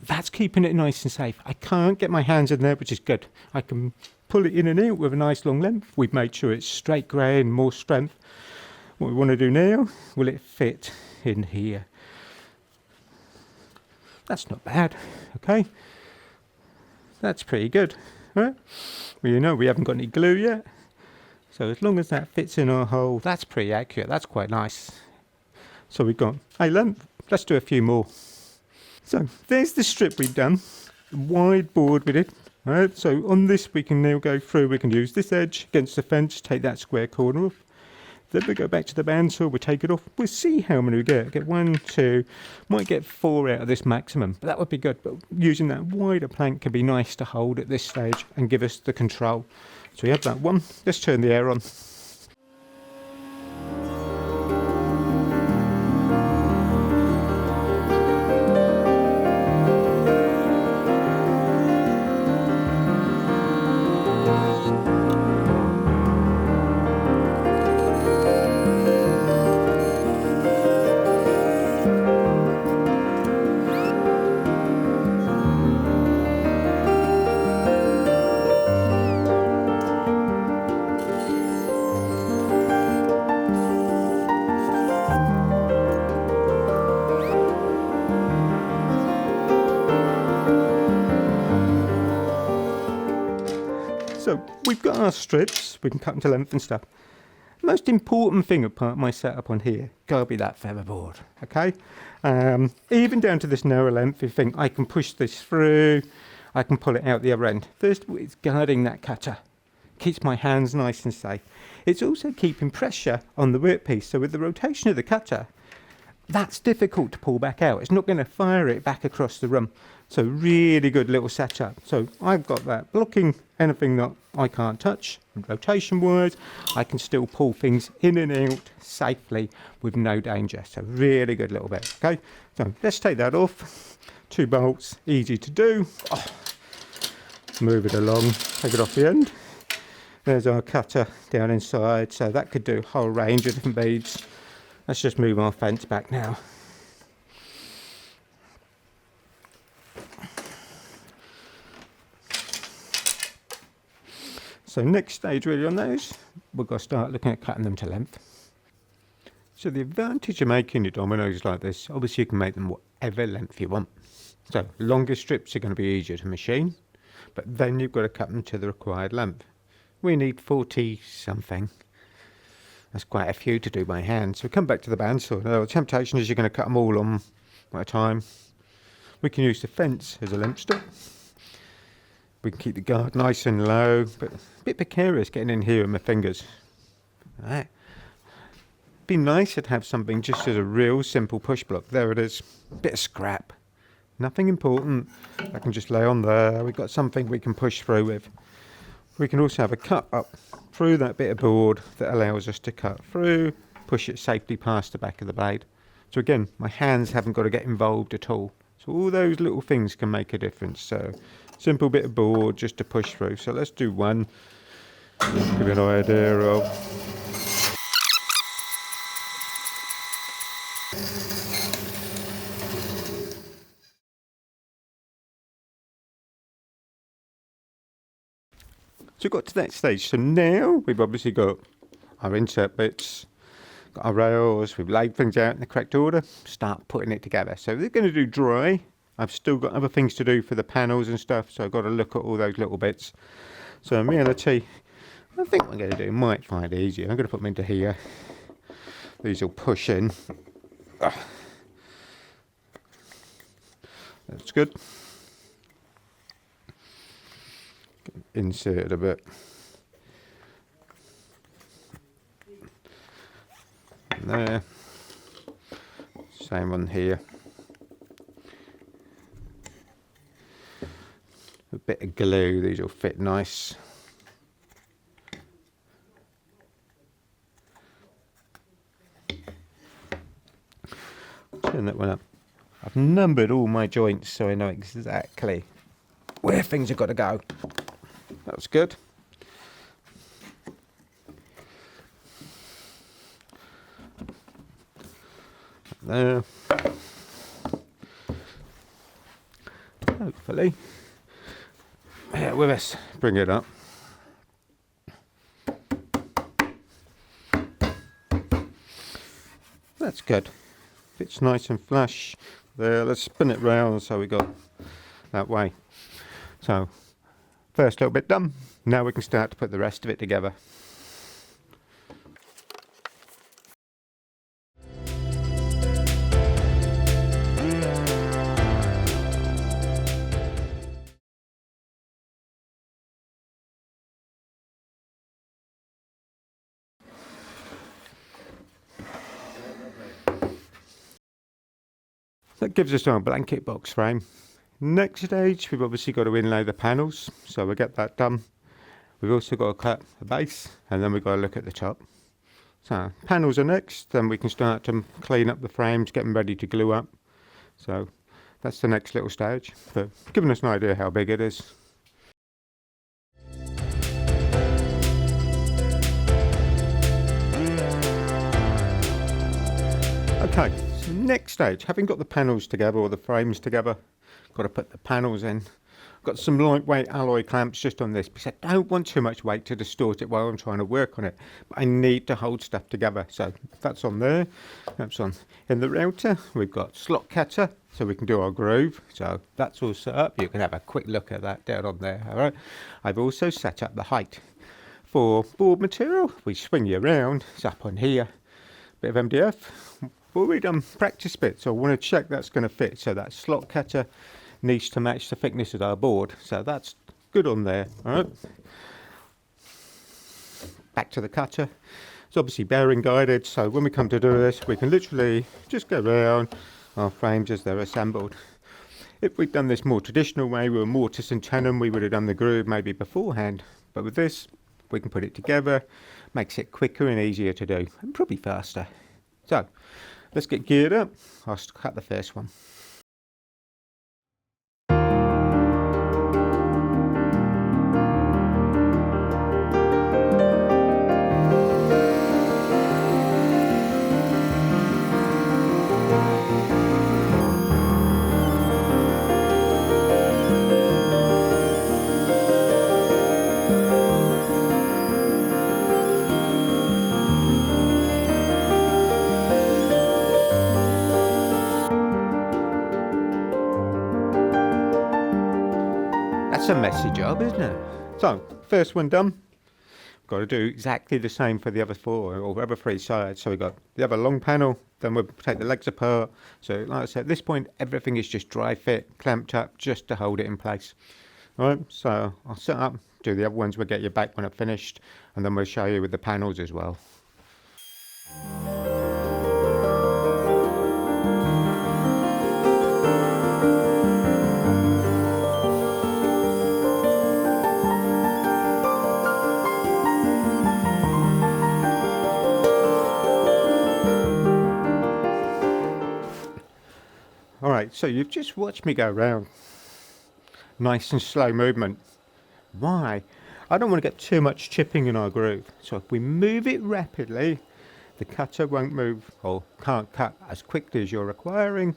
that's keeping it nice and safe. I can't get my hands in there, which is good. I can pull it in and out with a nice long length. We've made sure it's straight grain, more strength. What we want to do now, will it fit in here? That's not bad, okay? That's pretty good, right? Well, you know we haven't got any glue yet. So as long as that fits in our hole, that's pretty accurate. That's quite nice. So we've got a length. Let's do a few more. So there's the strip we've done. Wide board we did. Right, so on this we can now go through. We can use this edge against the fence, take that square corner off. Then we go back to the bandsaw, we take it off. We'll see how many we get. Get 1, 2, might get 4 out of this maximum. But that would be good. But using that wider plank can be nice to hold at this stage and give us the control. So we have that one. Let's turn the air on. So we've got our strips, we can cut them to length and stuff. Most important thing apart my setup on here, gotta be that feather board, okay? Even down to this narrow length, you think I can push this through, I can pull it out the other end. First, it's guarding that cutter. Keeps my hands nice and safe. It's also keeping pressure on the workpiece, so with the rotation of the cutter, that's difficult to pull back out. It's not going to fire it back across the room. So really good little setup. So I've got that blocking anything that I can't touch. And rotation wise, I can still pull things in and out safely with no danger. So really good little bit. Okay, so let's take that off. 2 bolts, easy to do. Oh, move it along, take it off the end. There's our cutter down inside. So that could do a whole range of different beads. Let's just move our fence back now. So next stage really on those, we're going to start looking at cutting them to length. So the advantage of making your dominoes like this, obviously you can make them whatever length you want. So longer strips are going to be easier to machine, but then you've got to cut them to the required length. We need 40 something. That's quite a few to do by hand. So we come back to the bandsaw. Now the temptation is you're going to cut them all on at a time. We can use the fence as a limp stop. We can keep the guard nice and low, but a bit precarious getting in here with my fingers. Right. Be nice to have something just as a real simple push block. There it is. Bit of scrap. Nothing important. I can just lay on there. We've got something we can push through with. We can also have a cut up through that bit of board that allows us to cut through, push it safely past the back of the blade. So again, my hands haven't got to get involved at all. So all those little things can make a difference. So simple bit of board just to push through. So let's do one. Give you an idea of. So we've got to that stage. So now we've obviously got our insert bits, got our rails, we've laid things out in the correct order, start putting it together. So they're going to do dry. I've still got other things to do for the panels and stuff, so I've got to look at all those little bits. So in reality, I think what I'm going to do, might find it easier. I'm going to put them into here. These will push in. That's good. Insert it a bit. And there. Same one here. A bit of glue, these will fit nice. Turn that one up. I've numbered all my joints so I know exactly where things have got to go. That's good. There. Hopefully. Yeah, with us. Bring it up. That's good. Fits nice and flush. There, let's spin it round so we got that way. So, first little bit done. Now we can start to put the rest of it together. That gives us our blanket box frame. Next stage, we've obviously got to inlay the panels, so we'll get that done. We've also got to cut the base, and then we've got to look at the top. So panels are next, then we can start to clean up the frames, get them ready to glue up. So that's the next little stage, but giving us an idea how big it is. Okay, so next stage, having got the panels together or the frames together, got to put the panels in. Got some lightweight alloy clamps just on this because I don't want too much weight to distort it while I'm trying to work on it, but I need to hold stuff together. So that's on there. That's on. In the router we've got slot cutter so we can do our groove, so that's all set up. You can have a quick look at that down on there. All right, I've also set up the height for board material. We swing you around, it's up on here, bit of MDF. We've already done practice bits, so I want to check that's going to fit. So that slot cutter needs to match the thickness of our board, so that's good on there. All right, back to the cutter. It's obviously bearing guided, so when we come to do this we can literally just go around our frames as they're assembled. If we'd done this more traditional way with a mortise and tenon, we would have done the groove maybe beforehand, but with this we can put it together, makes it quicker and easier to do, and probably faster. So let's get geared up. I'll cut the first one. That's a messy job, isn't it? So, first one done. Got to do exactly the same for the other four, or other three sides. So we've got the other long panel, then we'll take the legs apart. So like I said, at this point, everything is just dry fit, clamped up, just to hold it in place. All right, so I'll set up, do the other ones, we'll get you back when I've finished, and then we'll show you with the panels as well. Alright, so you've just watched me go around. Nice and slow movement. Why? I don't want to get too much chipping in our groove. So if we move it rapidly, the cutter won't move or can't cut as quickly as you're requiring.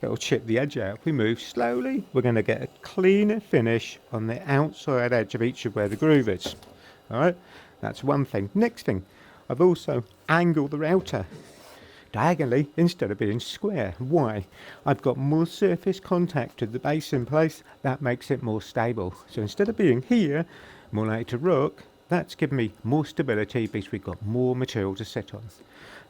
It'll chip the edge out. If we move slowly, we're going to get a cleaner finish on the outside edge of each of where the groove is. Alright, that's one thing. Next thing, I've also angled the router diagonally instead of being square. Why? I've got more surface contact to the base in place. That makes it more stable. So instead of being here, more likely to rock, that's given me more stability because we've got more material to sit on.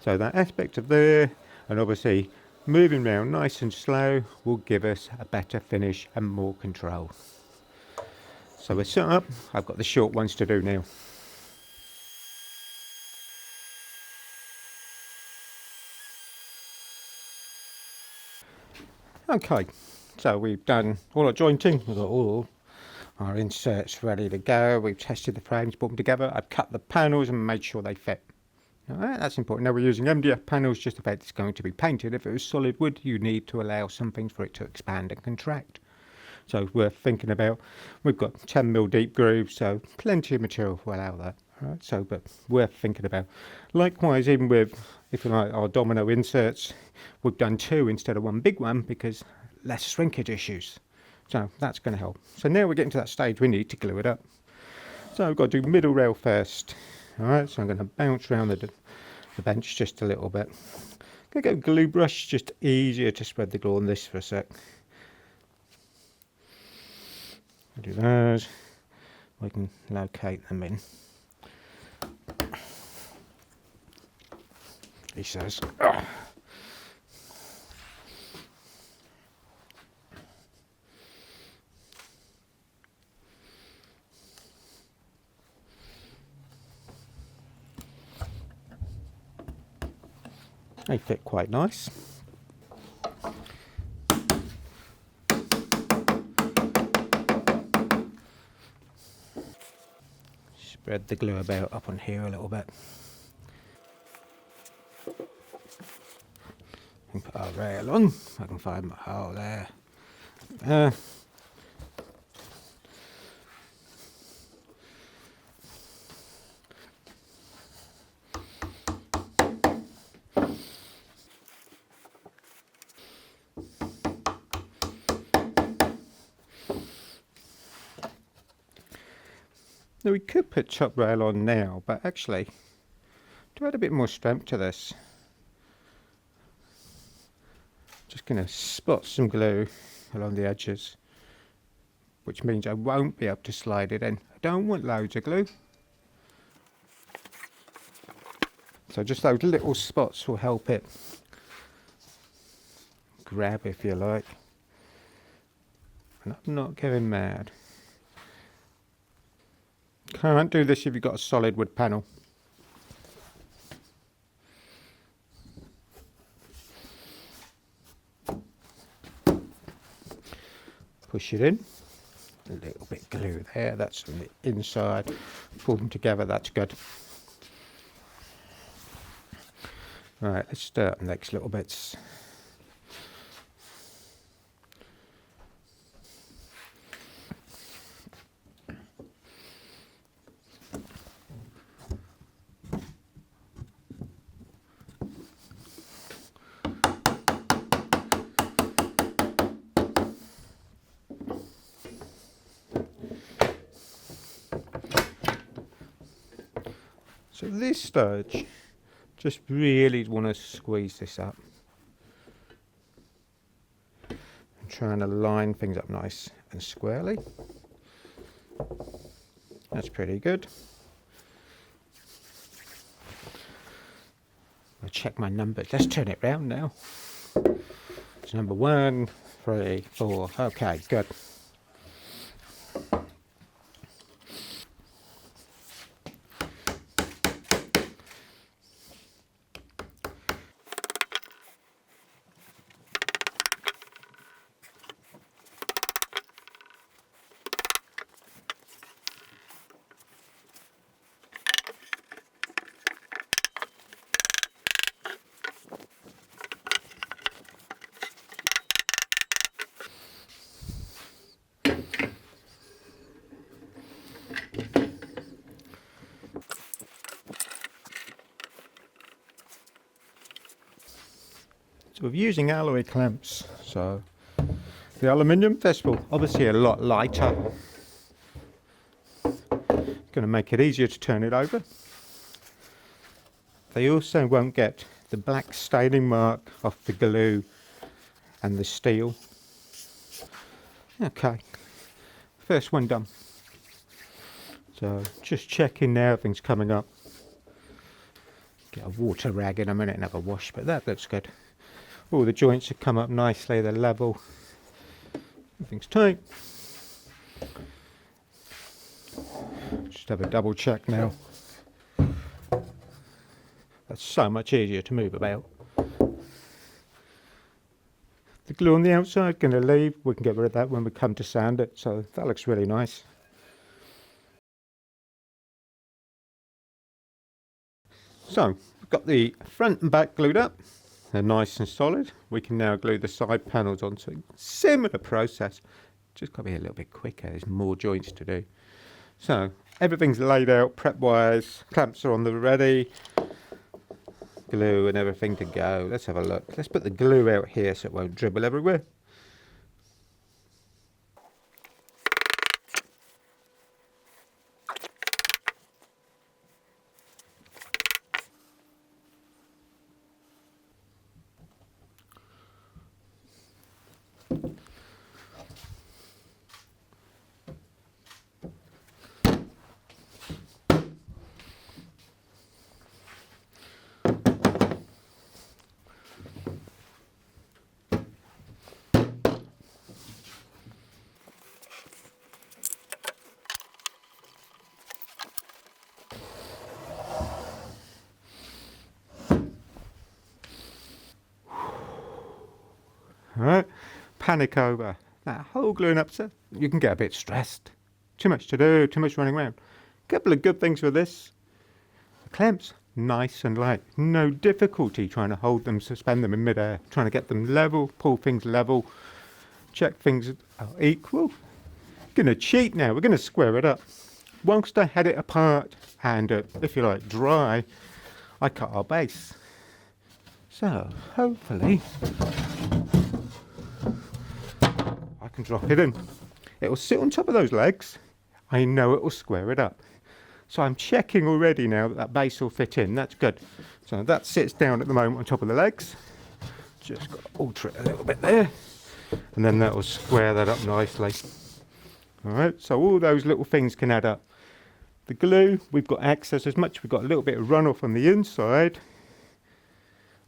So that aspect of there, and obviously moving around nice and slow, will give us a better finish and more control. So we're set up. I've got the short ones to do now. Okay, so we've done all our jointing, we've got all our inserts ready to go, we've tested the frames, put them together, I've cut the panels and made sure they fit. Alright, that's important. Now we're using MDF panels just about it's going to be painted. If it was solid wood, you need to allow something for it to expand and contract. So we're thinking about, we've got 10mm deep grooves, so plenty of material will allow that. Alright, so but worth thinking about. Likewise, even with, if you like, our domino inserts, we've done 2 instead of 1 big one because less shrinkage issues. So that's going to help. So now we're getting to that stage we need to glue it up. So we've got to do middle rail first. Alright, so I'm going to bounce around the bench just a little bit. I'm going to go glue brush, just easier to spread the glue on this for a sec. I'll do those. We can locate them in. He says, ugh. They fit quite nice. spread the glue about up on here a little bit. And put our rail on. If I can find my hole there. Now we could put top rail on now, but actually to add a bit more strength to this, just going to spot some glue along the edges, which means I won't be able to slide it in. I don't want loads of glue, so just those little spots will help it grab, if you like. And I'm not going mad. Can't do this if you've got a solid wood panel. Push it in. A little bit of glue there, that's on the inside. Pull them together, that's good. Right, let's start the next little bits. So at this stage, just really want to squeeze this up. I'm trying to line things up nice and squarely. That's pretty good. I'll check my numbers. Let's turn it round now. It's number 1, 3, 4. Okay, good. So we're using alloy clamps, so the aluminium festival obviously a lot lighter. Going to make it easier to turn it over. They also won't get the black staining mark off the glue and the steel. Okay, first one done. So just checking now, everything's coming up. Get a water rag in a minute and have a wash, but that looks good. All the joints have come up nicely, they're level. Everything's tight. Just have a double check now. That's so much easier to move about. The glue on the outside going to leave. We can get rid of that when we come to sand it, so that looks really nice. So we've got the front and back glued up. They're nice and solid. We can now glue the side panels onto it. Similar process, just got to be a little bit quicker. There's more joints to do. So everything's laid out prep wise, clamps are on the ready, glue and everything to go. Let's have a look. Let's put the glue out here so it won't dribble everywhere. Alright, panic over that whole gluing up, so you can get a bit stressed. Too much to do, too much running around. couple of good things with this. The clamps, nice and light. No difficulty trying to hold them, suspend them in midair, trying to get them level, pull things level, check things are equal. Gonna cheat now, we're gonna square it up. Whilst I had it apart and, if you like, dry, I cut our base. So, hopefully, I can drop it in. It will sit on top of those legs. I know it will square it up. So I'm checking already now that that base will fit in. That's good. So that sits down at the moment on top of the legs. Just got to alter it a little bit there. And then that will square that up nicely. Alright, so all those little things can add up. The glue, we've got access as much. We've got a little bit of runoff on the inside.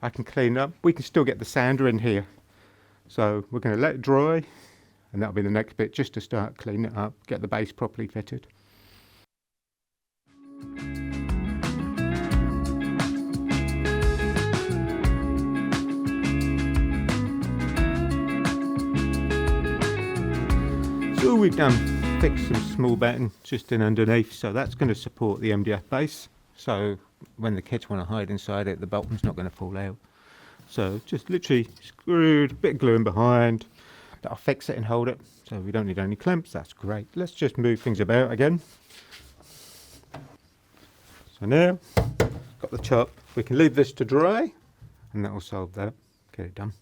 I can clean up. We can still get the sander in here. So we're going to let it dry. And that'll be the next bit, just to start cleaning it up, get the base properly fitted. So all we've done, fixed some small batting just in underneath, so that's going to support the MDF base. So when the kids want to hide inside it, the bottom's not going to fall out. So just literally screwed, a bit of glue in behind. That'll fix it and hold it, so we don't need any clamps. That's great. Let's just move things about again. So now, got the top. We can leave this to dry, and that will solve that. Get it done.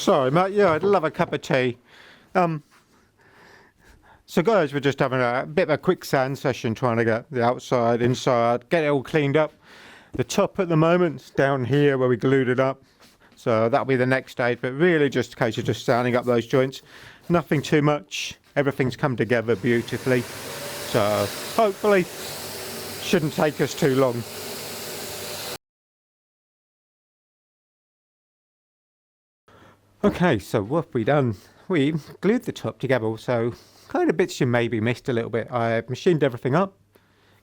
Sorry, mate. Yeah, I'd love a cup of tea. So guys, we're just having a bit of a quick sand session, trying to get the outside, inside, get it all cleaned up. The top at the moment's down here where we glued it up. So that'll be the next stage, but really just a case of just sanding up those joints. Nothing too much. Everything's come together beautifully. So hopefully shouldn't take us too long. Okay, so what have we done? We glued the top together, so kind of bits you maybe missed a little bit. I machined everything up,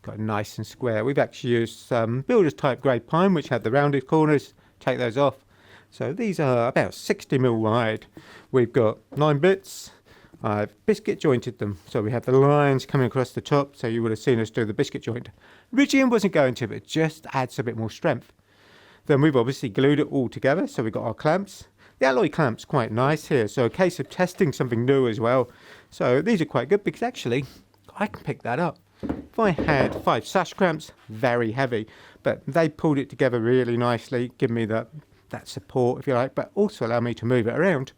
got it nice and square. We've actually used some builder's type grey pine, which had the rounded corners. Take those off. So these are about 60mm wide. We've got 9 bits. I've biscuit jointed them, so we have the lines coming across the top, so you would have seen us do the biscuit joint. Originally wasn't going to, but it just adds a bit more strength. Then we've obviously glued it all together, so we've got our clamps. The alloy clamp's quite nice here, so a case of testing something new as well. So these are quite good because actually I can pick that up. If I had 5 sash clamps, very heavy, but they pulled it together really nicely, give me that support if you like, but also allow me to move it around.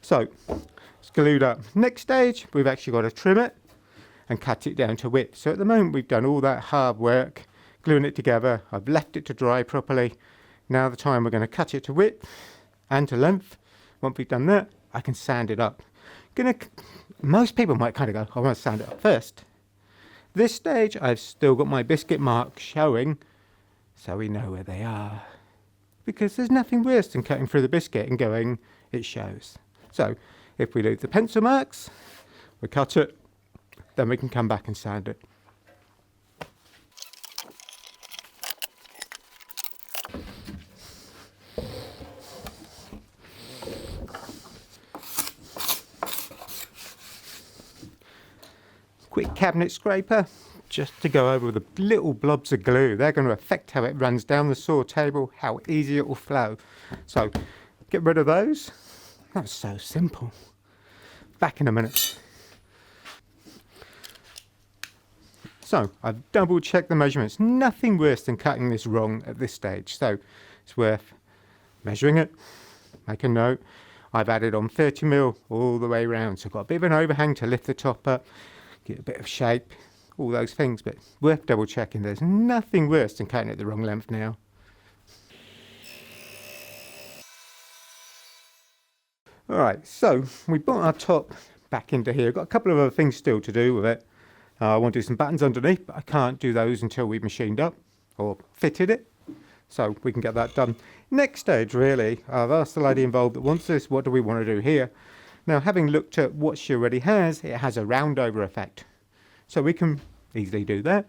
So it's glued up. Next stage, we've actually got to trim it and cut it down to width. So at the moment we've done all that hard work, gluing it together. I've left it to dry properly. Now the time we're going to cut it to width and to length. Once we've done that, I can sand it up. Most people might kind of go, I want to sand it up first. This stage, I've still got my biscuit marks showing, so we know where they are. Because there's nothing worse than cutting through the biscuit and going, it shows. So if we leave the pencil marks, we cut it, then we can come back and sand it. Quick cabinet scraper, just to go over the little blobs of glue. They're going to affect how it runs down the saw table, how easy it will flow. So get rid of those. That's so simple. Back in a minute. So I've double checked the measurements. Nothing worse than cutting this wrong at this stage. So it's worth measuring it. Make a note. I've added on 30mm all the way around, so I've got a bit of an overhang to lift the top up, get a bit of shape, all those things, but worth double checking. There's nothing worse than cutting it the wrong length now. Alright, so we brought our top back into here. Got a couple of other things still to do with it. I want to do some buttons underneath, but I can't do those until we've machined up or fitted it. So we can get that done. Next stage, really, I've asked the lady involved that wants this, what do we want to do here? Now, having looked at what she already has, it has a round over effect. So we can easily do that.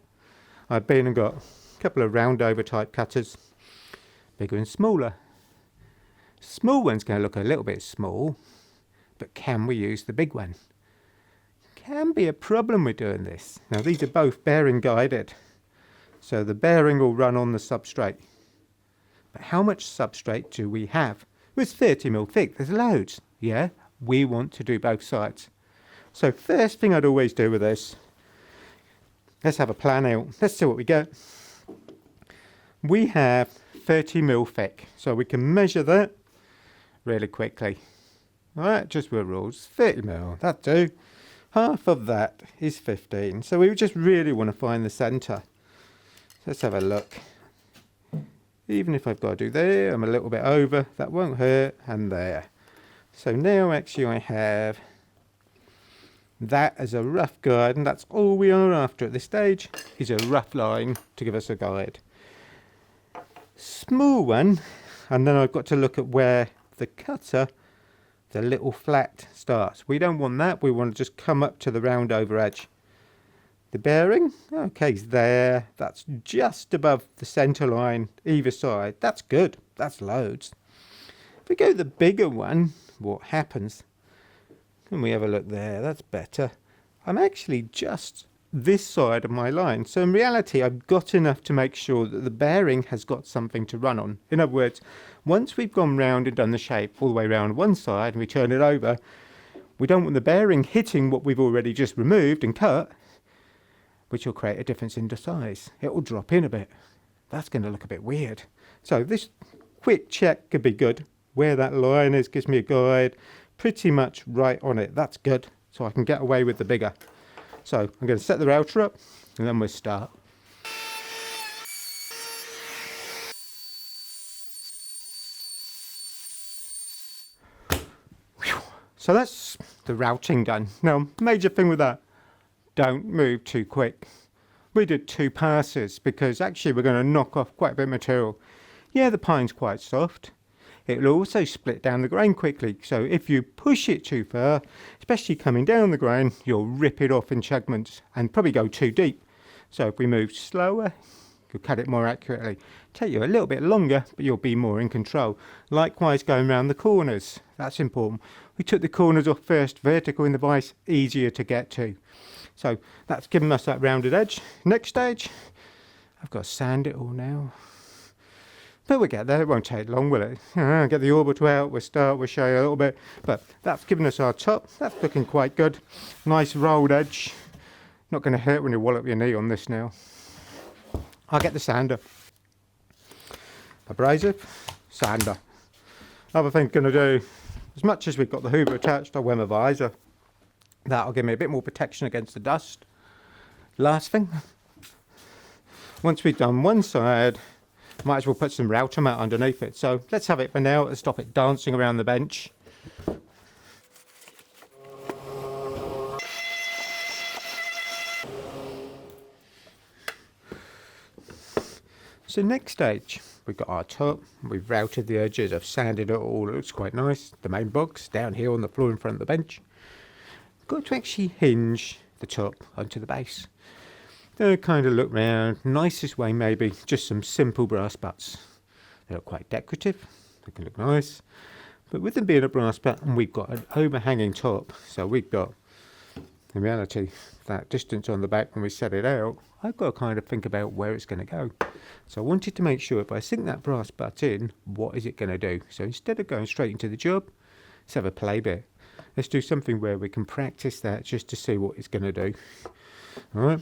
I've been and got a couple of round over type cutters, bigger and smaller. Small one's going to look a little bit small, but can we use the big one? Can be a problem with doing this. Now these are both bearing guided, so the bearing will run on the substrate. But how much substrate do we have? Well, it's 30mm thick, there's loads. Yeah, we want to do both sides. So first thing I'd always do with this, let's have a plan out. Let's see what we get. We have 30mm thick, so we can measure that really quickly. Alright, just with rules. 30mm, that do. Half of that is 15. So we just really want to find the centre. Let's have a look. Even if I've got to do there, I'm a little bit over. That won't hurt. And there. So now actually I have that as a rough guide. And that's all we are after at this stage, is a rough line to give us a guide. Small one. And then I've got to look at where the cutter, the little flat starts. We don't want that. We want to just come up to the round over edge. The bearing, okay, is there. That's just above the centre line either side. That's good. That's loads. If we go the bigger one, what happens? Can we have a look there? That's better. I'm actually just this side of my line. So in reality, I've got enough to make sure that the bearing has got something to run on. In other words, once we've gone round and done the shape all the way around one side and we turn it over, we don't want the bearing hitting what we've already just removed and cut, which will create a difference in the size. It will drop in a bit. That's going to look a bit weird. So this quick check could be good. Where that line is gives me a guide. Pretty much right on it. That's good. So I can get away with the bigger. So I'm going to set the router up and then we'll start. So that's the routing done. Now, major thing with that, don't move too quick. We did 2 passes because actually we're going to knock off quite a bit of material. Yeah, the pine's quite soft. It will also split down the grain quickly. So if you push it too far, especially coming down the grain, you'll rip it off in segments and probably go too deep. So if we move slower, you'll cut it more accurately. Take you a little bit longer, but you'll be more in control. Likewise, going around the corners. That's important. We took the corners off first, vertical in the vise, easier to get to. So that's given us that rounded edge. Next stage, I've got to sand it all now. But we'll get there, it won't take long, will it? Get the orbital out, we'll show you a little bit. But that's given us our top, that's looking quite good. Nice rolled edge. Not going to hurt when you wallop your knee on this now. I'll get the sander. Abrasive, sander. Other thing I'm going to do, as much as we've got the hoover attached, I'll wear my visor. That'll give me a bit more protection against the dust. Last thing, once we've done one side, might as well put some router mat underneath it. So let's have it for now to stop it dancing around the bench. So next stage, we've got our top, we've routed the edges, I've sanded it all, it looks quite nice. The main box down here on the floor in front of the bench. Got to actually hinge the top onto the base. Then kind of look round, nicest way maybe, just some simple brass butts. They look quite decorative, they can look nice. But with them being a brass butt, and we've got an overhanging top, so we've got, in reality, that distance on the back when we set it out, I've got to kind of think about where it's going to go. So I wanted to make sure if I sink that brass butt in, what is it going to do? So instead of going straight into the job, let's have a play bit. Let's do something where we can practice that just to see what it's going to do. All right.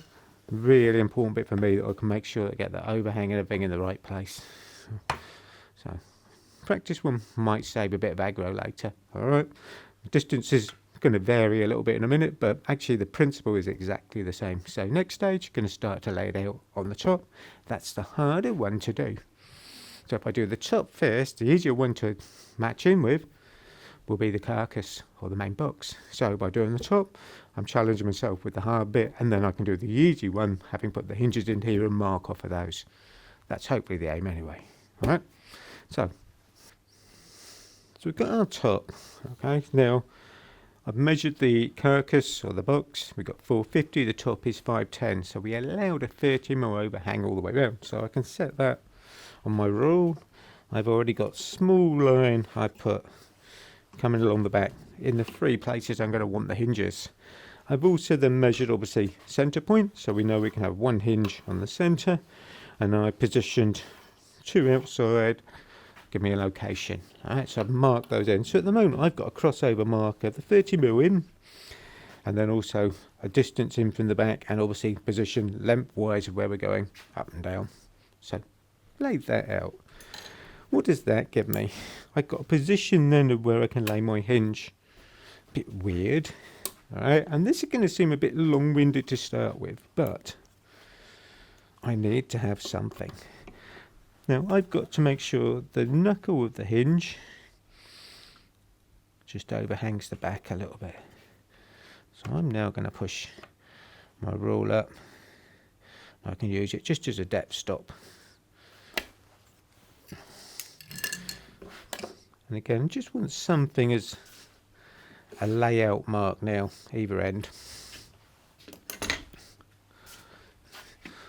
Really important bit for me that I can make sure that I get the overhang and everything in the right place. So practice one might save a bit of aggro later. Alright, distance is going to vary a little bit in a minute, but actually the principle is exactly the same. So next stage, you're going to start to lay it out on the top. That's the harder one to do. So if I do the top first, the easier one to match in with will be the carcass or the main box. So by doing the top, I'm challenging myself with the hard bit, and then I can do the easy one, having put the hinges in here and mark off of those. That's hopefully the aim anyway. Alright, so we've got our top. Okay, now I've measured the carcass or the box. We've got 450, the top is 510, so we allowed a 30mm overhang all the way around. So I can set that on my rule. I've already got small line I put coming along the back in the 3 places I'm going to want the hinges. I've also then measured obviously centre point, so we know we can have 1 hinge on the centre, and I positioned 2 outside, give me a location. Alright, so I've marked those in. So at the moment I've got a crossover marker, the 30mm in, and then also a distance in from the back, and obviously position lengthwise of where we're going up and down. So lay that out. What does that give me? I've got a position then of where I can lay my hinge. A bit weird. Alright, and this is going to seem a bit long-winded to start with, but I need to have something. Now I've got to make sure the knuckle of the hinge just overhangs the back a little bit. So I'm now going to push my rule up. I can use it just as a depth stop. And again, just want something as a layout mark now, either end.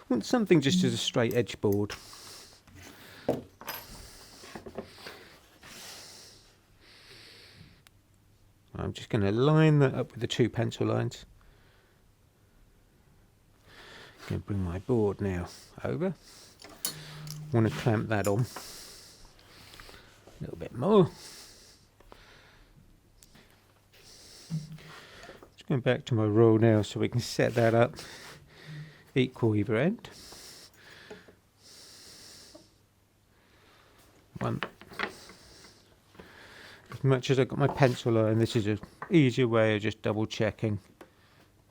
Want something just as a straight edge board. I'm just going to line that up with the 2 pencil lines. Going to bring my board now over. Want to clamp that on a little bit more. Just going back to my roll now so we can set that up equal either end. 1. As much as I've got my pencil line, this is an easier way of just double checking.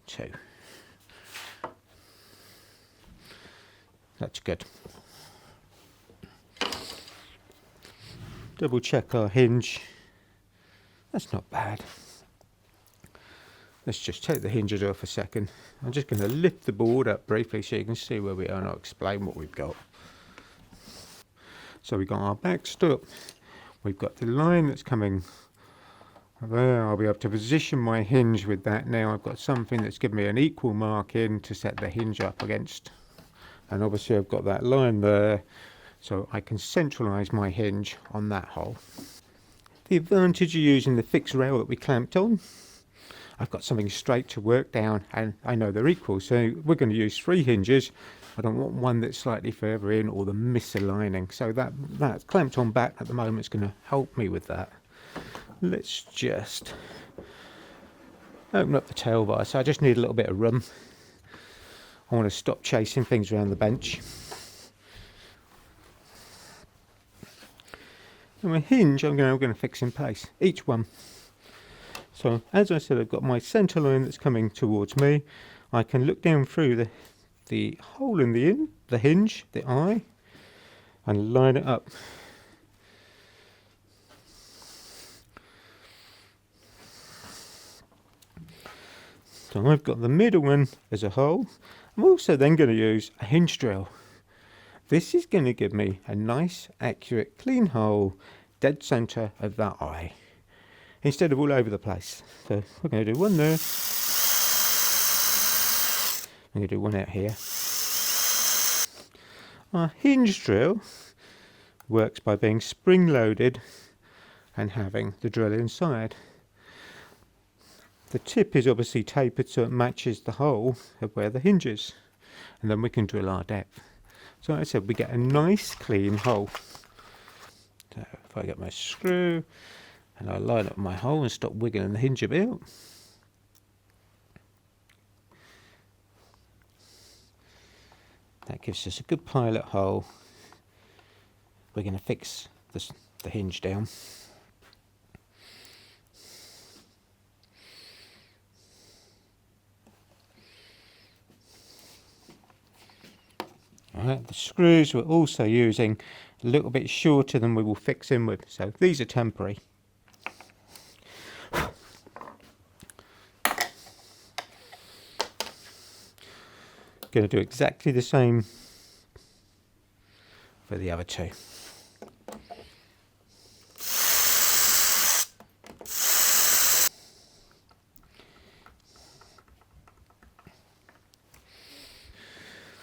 2. That's good. Double check our hinge. That's not bad. Let's just take the hinges off a second. I'm just going to lift the board up briefly so you can see where we are, and I'll explain what we've got. So we've got our backstop. We've got the line that's coming there. I'll be able to position my hinge with that now. I've got something that's given me an equal mark in to set the hinge up against. And obviously I've got that line there, so I can centralise my hinge on that hole. The advantage of using the fixed rail that we clamped on, I've got something straight to work down, and I know they're equal, so we're going to use 3 hinges. I don't want one that's slightly further in or the misaligning, so that's clamped on back at the moment. It's going to help me with that. Let's just open up the tail bar. So I just need a little bit of room. I want to stop chasing things around the bench. And my hinge I'm now going to fix in place, each one. So as I said, I've got my centre line that's coming towards me. I can look down through the hole in the hinge, the eye, and line it up. So I've got the middle one as a hole. I'm also then going to use a hinge drill. This is going to give me a nice, accurate, clean hole, dead centre of that eye, instead of all over the place. So we're going to do one there. I'm going to do one out here. Our hinge drill works by being spring loaded and having the drill inside. The tip is obviously tapered so it matches the hole of where the hinge is, and then we can drill our depth. So like I said, we get a nice clean hole. So if I get my screw and I line up my hole and stop wiggling the hinge a bit, that gives us a good pilot hole. We're going to fix the hinge down. Alright, the screws we're also using a little bit shorter than we will fix in with, so these are temporary. Going to do exactly the same for the other two.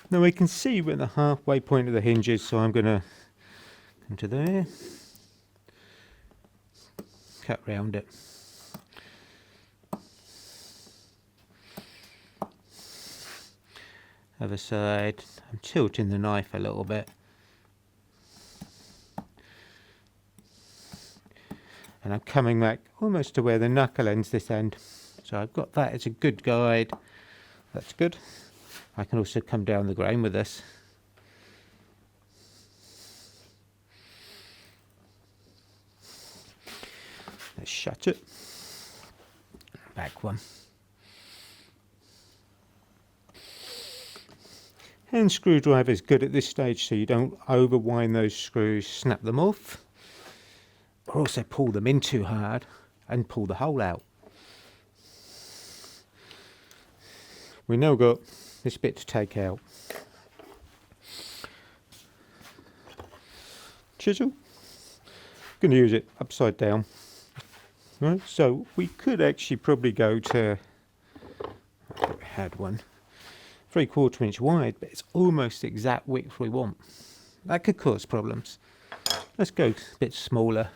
Now we can see we're at the halfway point of the hinges, so I'm going to come to there, cut round it. Other side, I'm tilting the knife a little bit. And I'm coming back almost to where the knuckle ends this end. So I've got that as a good guide. That's good. I can also come down the grain with this. Let's shut it. Back one. Hand screwdriver is good at this stage so you don't overwind those screws, snap them off, or also pull them in too hard and pull the hole out. We now got this bit to take out. Chisel. I'm going to use it upside down. Right, so we could actually probably go to, I had one, 3/4 inch wide, but it's almost the exact width we want. That could cause problems. Let's go a bit smaller.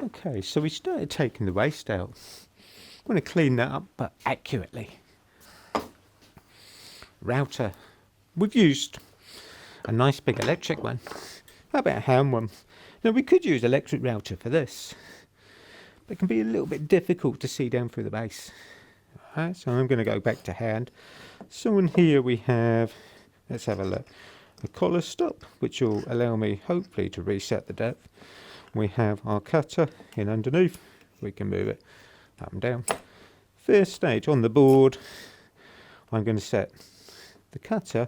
Okay, so we started taking the waste out. I want to clean that up, but accurately. Router. We've used a nice big electric one. How about a hand one? Now we could use electric router for this, but it can be a little bit difficult to see down through the base. Alright, so I'm going to go back to hand. So in here we have, let's have a look, a collar stop, which will allow me hopefully to reset the depth. We have our cutter in underneath, we can move it up and down. First stage on the board, I'm going to set the cutter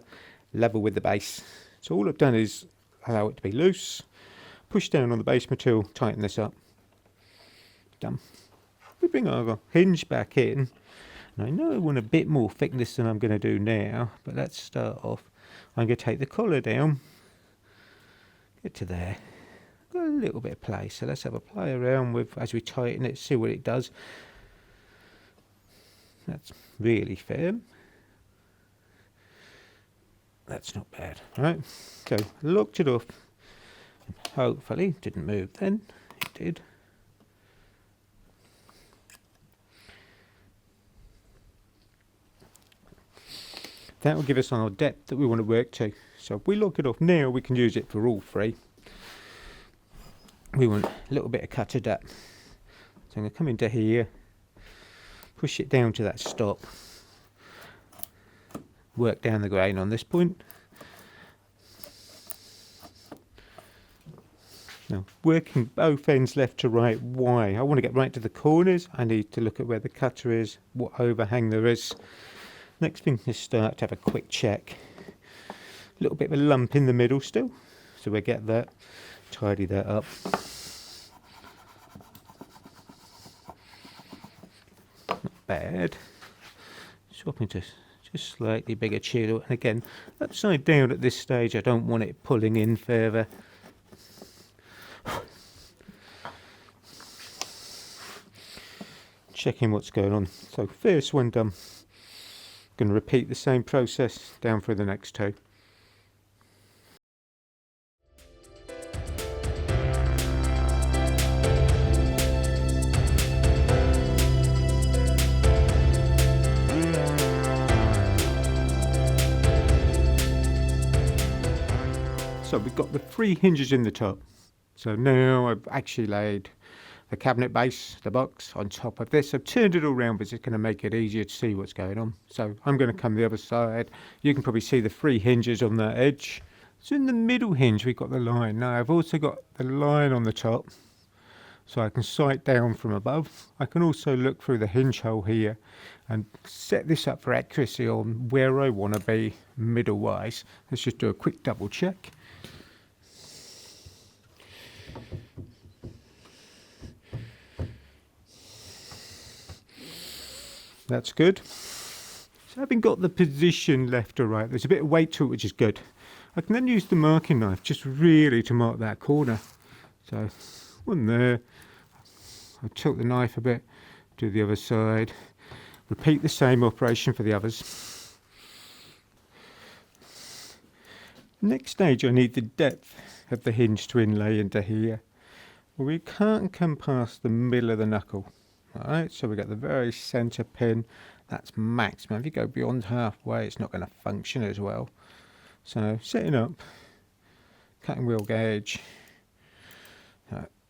level with the base. So all I've done is allow it to be loose, push down on the base material, tighten this up. Done. We bring our hinge back in, and I know I want a bit more thickness than I'm going to do now, but let's start off. I'm going to take the collar down, get to there. Got a little bit of play, so let's have a play around with as we tighten it, see what it does. That's really firm. That's not bad. Right, so locked it off. Hopefully it didn't move then. It did. That will give us our depth that we want to work to. So if we lock it off now, we can use it for all three. We want a little bit of cutter depth. So I'm going to come into here, push it down to that stop, work down the grain on this point. Now, working both ends left to right. Why? I want to get right to the corners. I need to look at where the cutter is, what overhang there is. Next thing is start to have a quick check. A little bit of a lump in the middle still, so we get that. Tidy that up. Not bad. Swap into just slightly bigger chisel, and again upside down at this stage. I don't want it pulling in further. Checking what's going on. So first one done. Going to repeat the same process down for the next two. So we've got the 3 hinges in the top. So now I've actually laid the cabinet base, the box, on top of this. I've turned it all around, but it's going to make it easier to see what's going on. So I'm going to come the other side. You can probably see the 3 hinges on that edge. So in the middle hinge, we've got the line. Now I've also got the line on the top, so I can sight down from above. I can also look through the hinge hole here and set this up for accuracy on where I want to be middle wise. Let's just do a quick double check. That's good. So having got the position left or right, there's a bit of weight to it, which is good. I can then use the marking knife just really to mark that corner. So one there. I'll tilt the knife a bit, do the other side. Repeat the same operation for the others. Next stage, I need the depth of the hinge to inlay into here. Well, we can't come past the middle of the knuckle. Alright, so we got the very centre pin. That's maximum. If you go beyond halfway, it's not going to function as well. So setting up, cutting wheel gauge.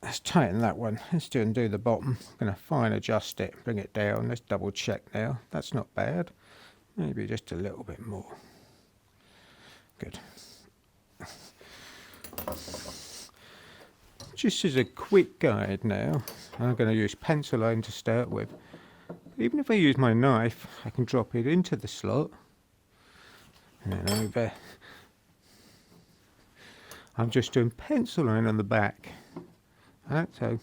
Let's tighten that one. Let's undo the bottom. I'm going to fine adjust it, bring it down. Let's double check now. That's not bad. Maybe just a little bit more. Good. Just as a quick guide now, I'm going to use pencil line to start with. Even if I use my knife, I can drop it into the slot and then over. I'm just doing pencil line on the back. Right, so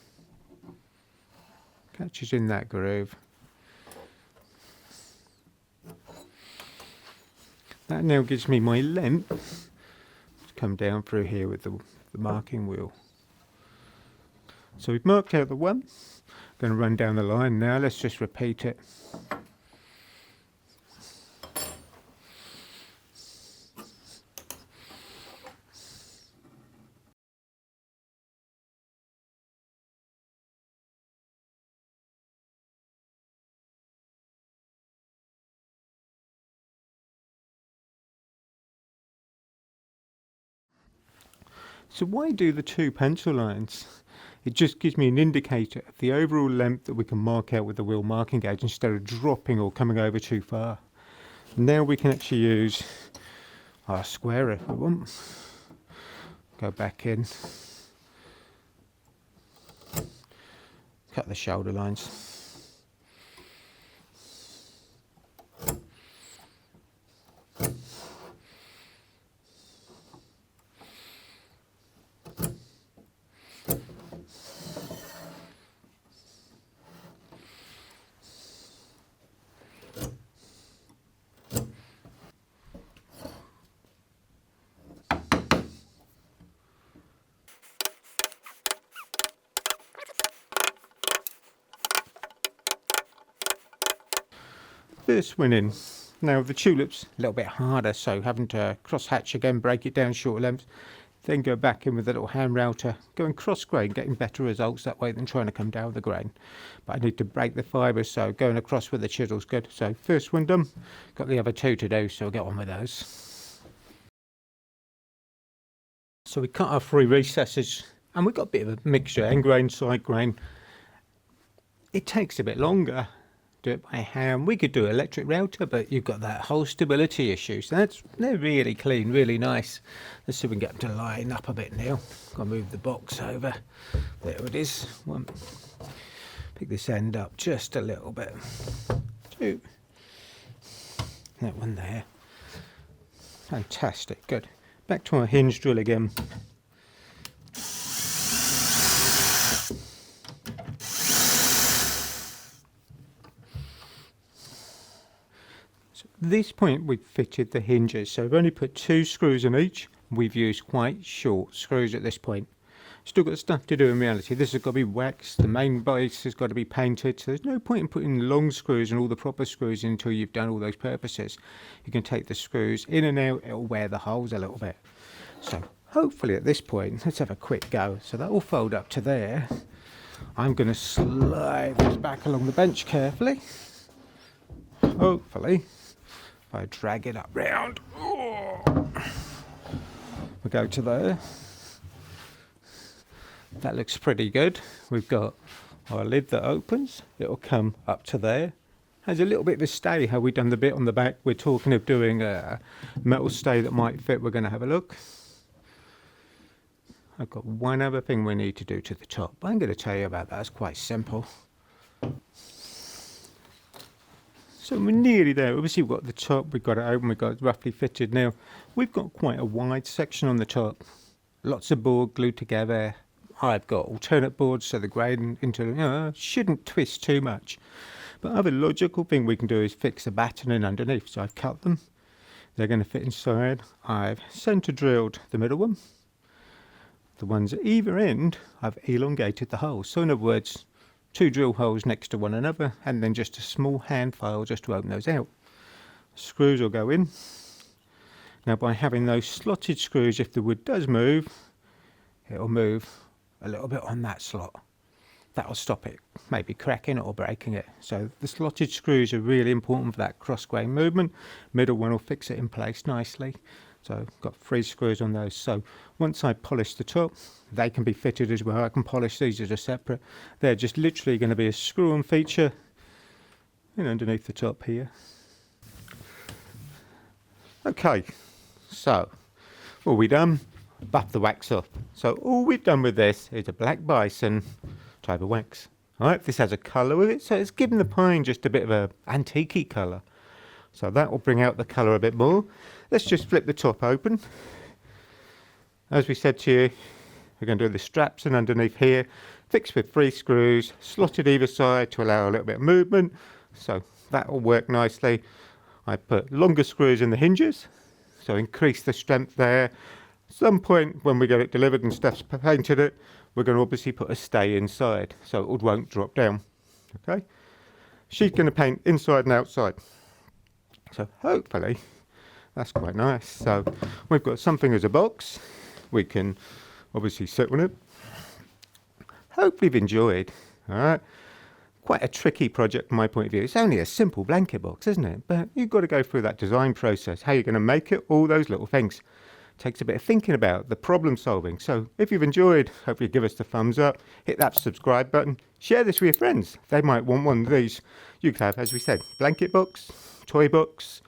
catches in that groove. That now gives me my length to come down through here with the marking wheel. So we've marked out the one. Going to run down the line now. Let's just repeat it. So why do the 2 pencil lines? It just gives me an indicator of the overall length that we can mark out with the wheel marking gauge instead of dropping or coming over too far. Now we can actually use our square if we want. Go back in. Cut the shoulder lines. This went in. Now the tulip's a little bit harder, so having to cross hatch again, break it down short lengths, then go back in with a little hand router, going cross grain, getting better results that way than trying to come down the grain. But I need to break the fibres, so going across with the chisel's good. So first one done, got the other 2 to do, so we'll get on with those. So we cut our 3 recesses, and we've got a bit of a mixture, end grain, side grain. It takes a bit longer. Do it by hand. We could do electric router, but you've got that whole stability issue. So they're really clean, really nice. Let's see if we can get them to line up a bit now. Got to move the box over. There it is. 1. Pick this end up just a little bit. 2. That one there. Fantastic. Good. Back to our hinge drill again. At this point we've fitted the hinges, so I've only put 2 screws in each. We've used quite short screws at this point. Still got stuff to do in reality. This has got to be waxed, the main base has got to be painted, so there's no point in putting long screws and all the proper screws in until you've done all those purposes. You can take the screws in and out, it'll wear the holes a little bit. So hopefully at this point, let's have a quick go. So that will fold up to there. I'm going to slide this back along the bench carefully. Hopefully, if I drag it up round, we're we go to there. That looks pretty good. We've got our lid that opens. It'll come up to there. Has a little bit of a stay. How we done the bit on the back. We're talking of doing a metal stay that might fit. We're going to have a look. I've got one other thing we need to do to the top. I'm going to tell you about that. It's quite simple. So we're nearly there. Obviously we've got the top, we've got it open, we've got it roughly fitted now. We've got quite a wide section on the top. Lots of board glued together. I've got alternate boards so the grain into shouldn't twist too much. But other logical thing we can do is fix a battening underneath. So I've cut them. They're going to fit inside. I've centre drilled the middle one. The ones at either end, I've elongated the holes. So in other words, 2 drill holes next to one another, and then just a small hand file just to open those out. Screws will go in. Now by having those slotted screws, if the wood does move, it'll move a little bit on that slot. That'll stop it, maybe cracking it or breaking it. So the slotted screws are really important for that cross grain movement. Middle one will fix it in place nicely. So I've got 3 screws on those. So once I polish the top, they can be fitted as well. I can polish these as a separate. They're just literally going to be a screw-on feature underneath the top here. Okay, so all we done, buff the wax off. So all we've done with this is a black bison type of wax. All right, this has a colour with it, so it's given the pine just a bit of a antique-y colour. So that will bring out the colour a bit more. Let's just flip the top open. As we said to you, we're going to do the straps and underneath here, fixed with 3 screws, slotted either side to allow a little bit of movement. So that will work nicely. I put longer screws in the hinges, so increase the strength there. At some point when we get it delivered and Steph's painted it, we're going to obviously put a stay inside, so it won't drop down. Okay. She's going to paint inside and outside. So hopefully that's quite nice. So we've got something as a box. We can obviously sit on it. Hopefully you've enjoyed. All right. Quite a tricky project from my point of view. It's only a simple blanket box, isn't it? But you've got to go through that design process. How you're going to make it, all those little things. Takes a bit of thinking about, the problem solving. So if you've enjoyed, hopefully give us the thumbs up, hit that subscribe button, share this with your friends. They might want one of these. You could have, as we said, blanket box, toy box,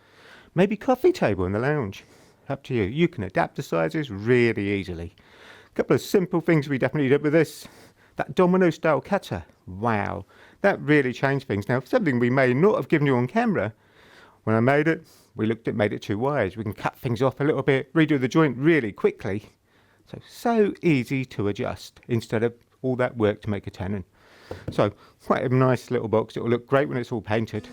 maybe coffee table in the lounge. Up to you. You can adapt the sizes really easily. A couple of simple things we definitely did with this. That domino style cutter. Wow. That really changed things. Now, something we may not have given you on camera. When I made it, we made it 2 wires. We can cut things off a little bit, redo the joint really quickly. So easy to adjust instead of all that work to make a tenon. So quite a nice little box. It will look great when it's all painted.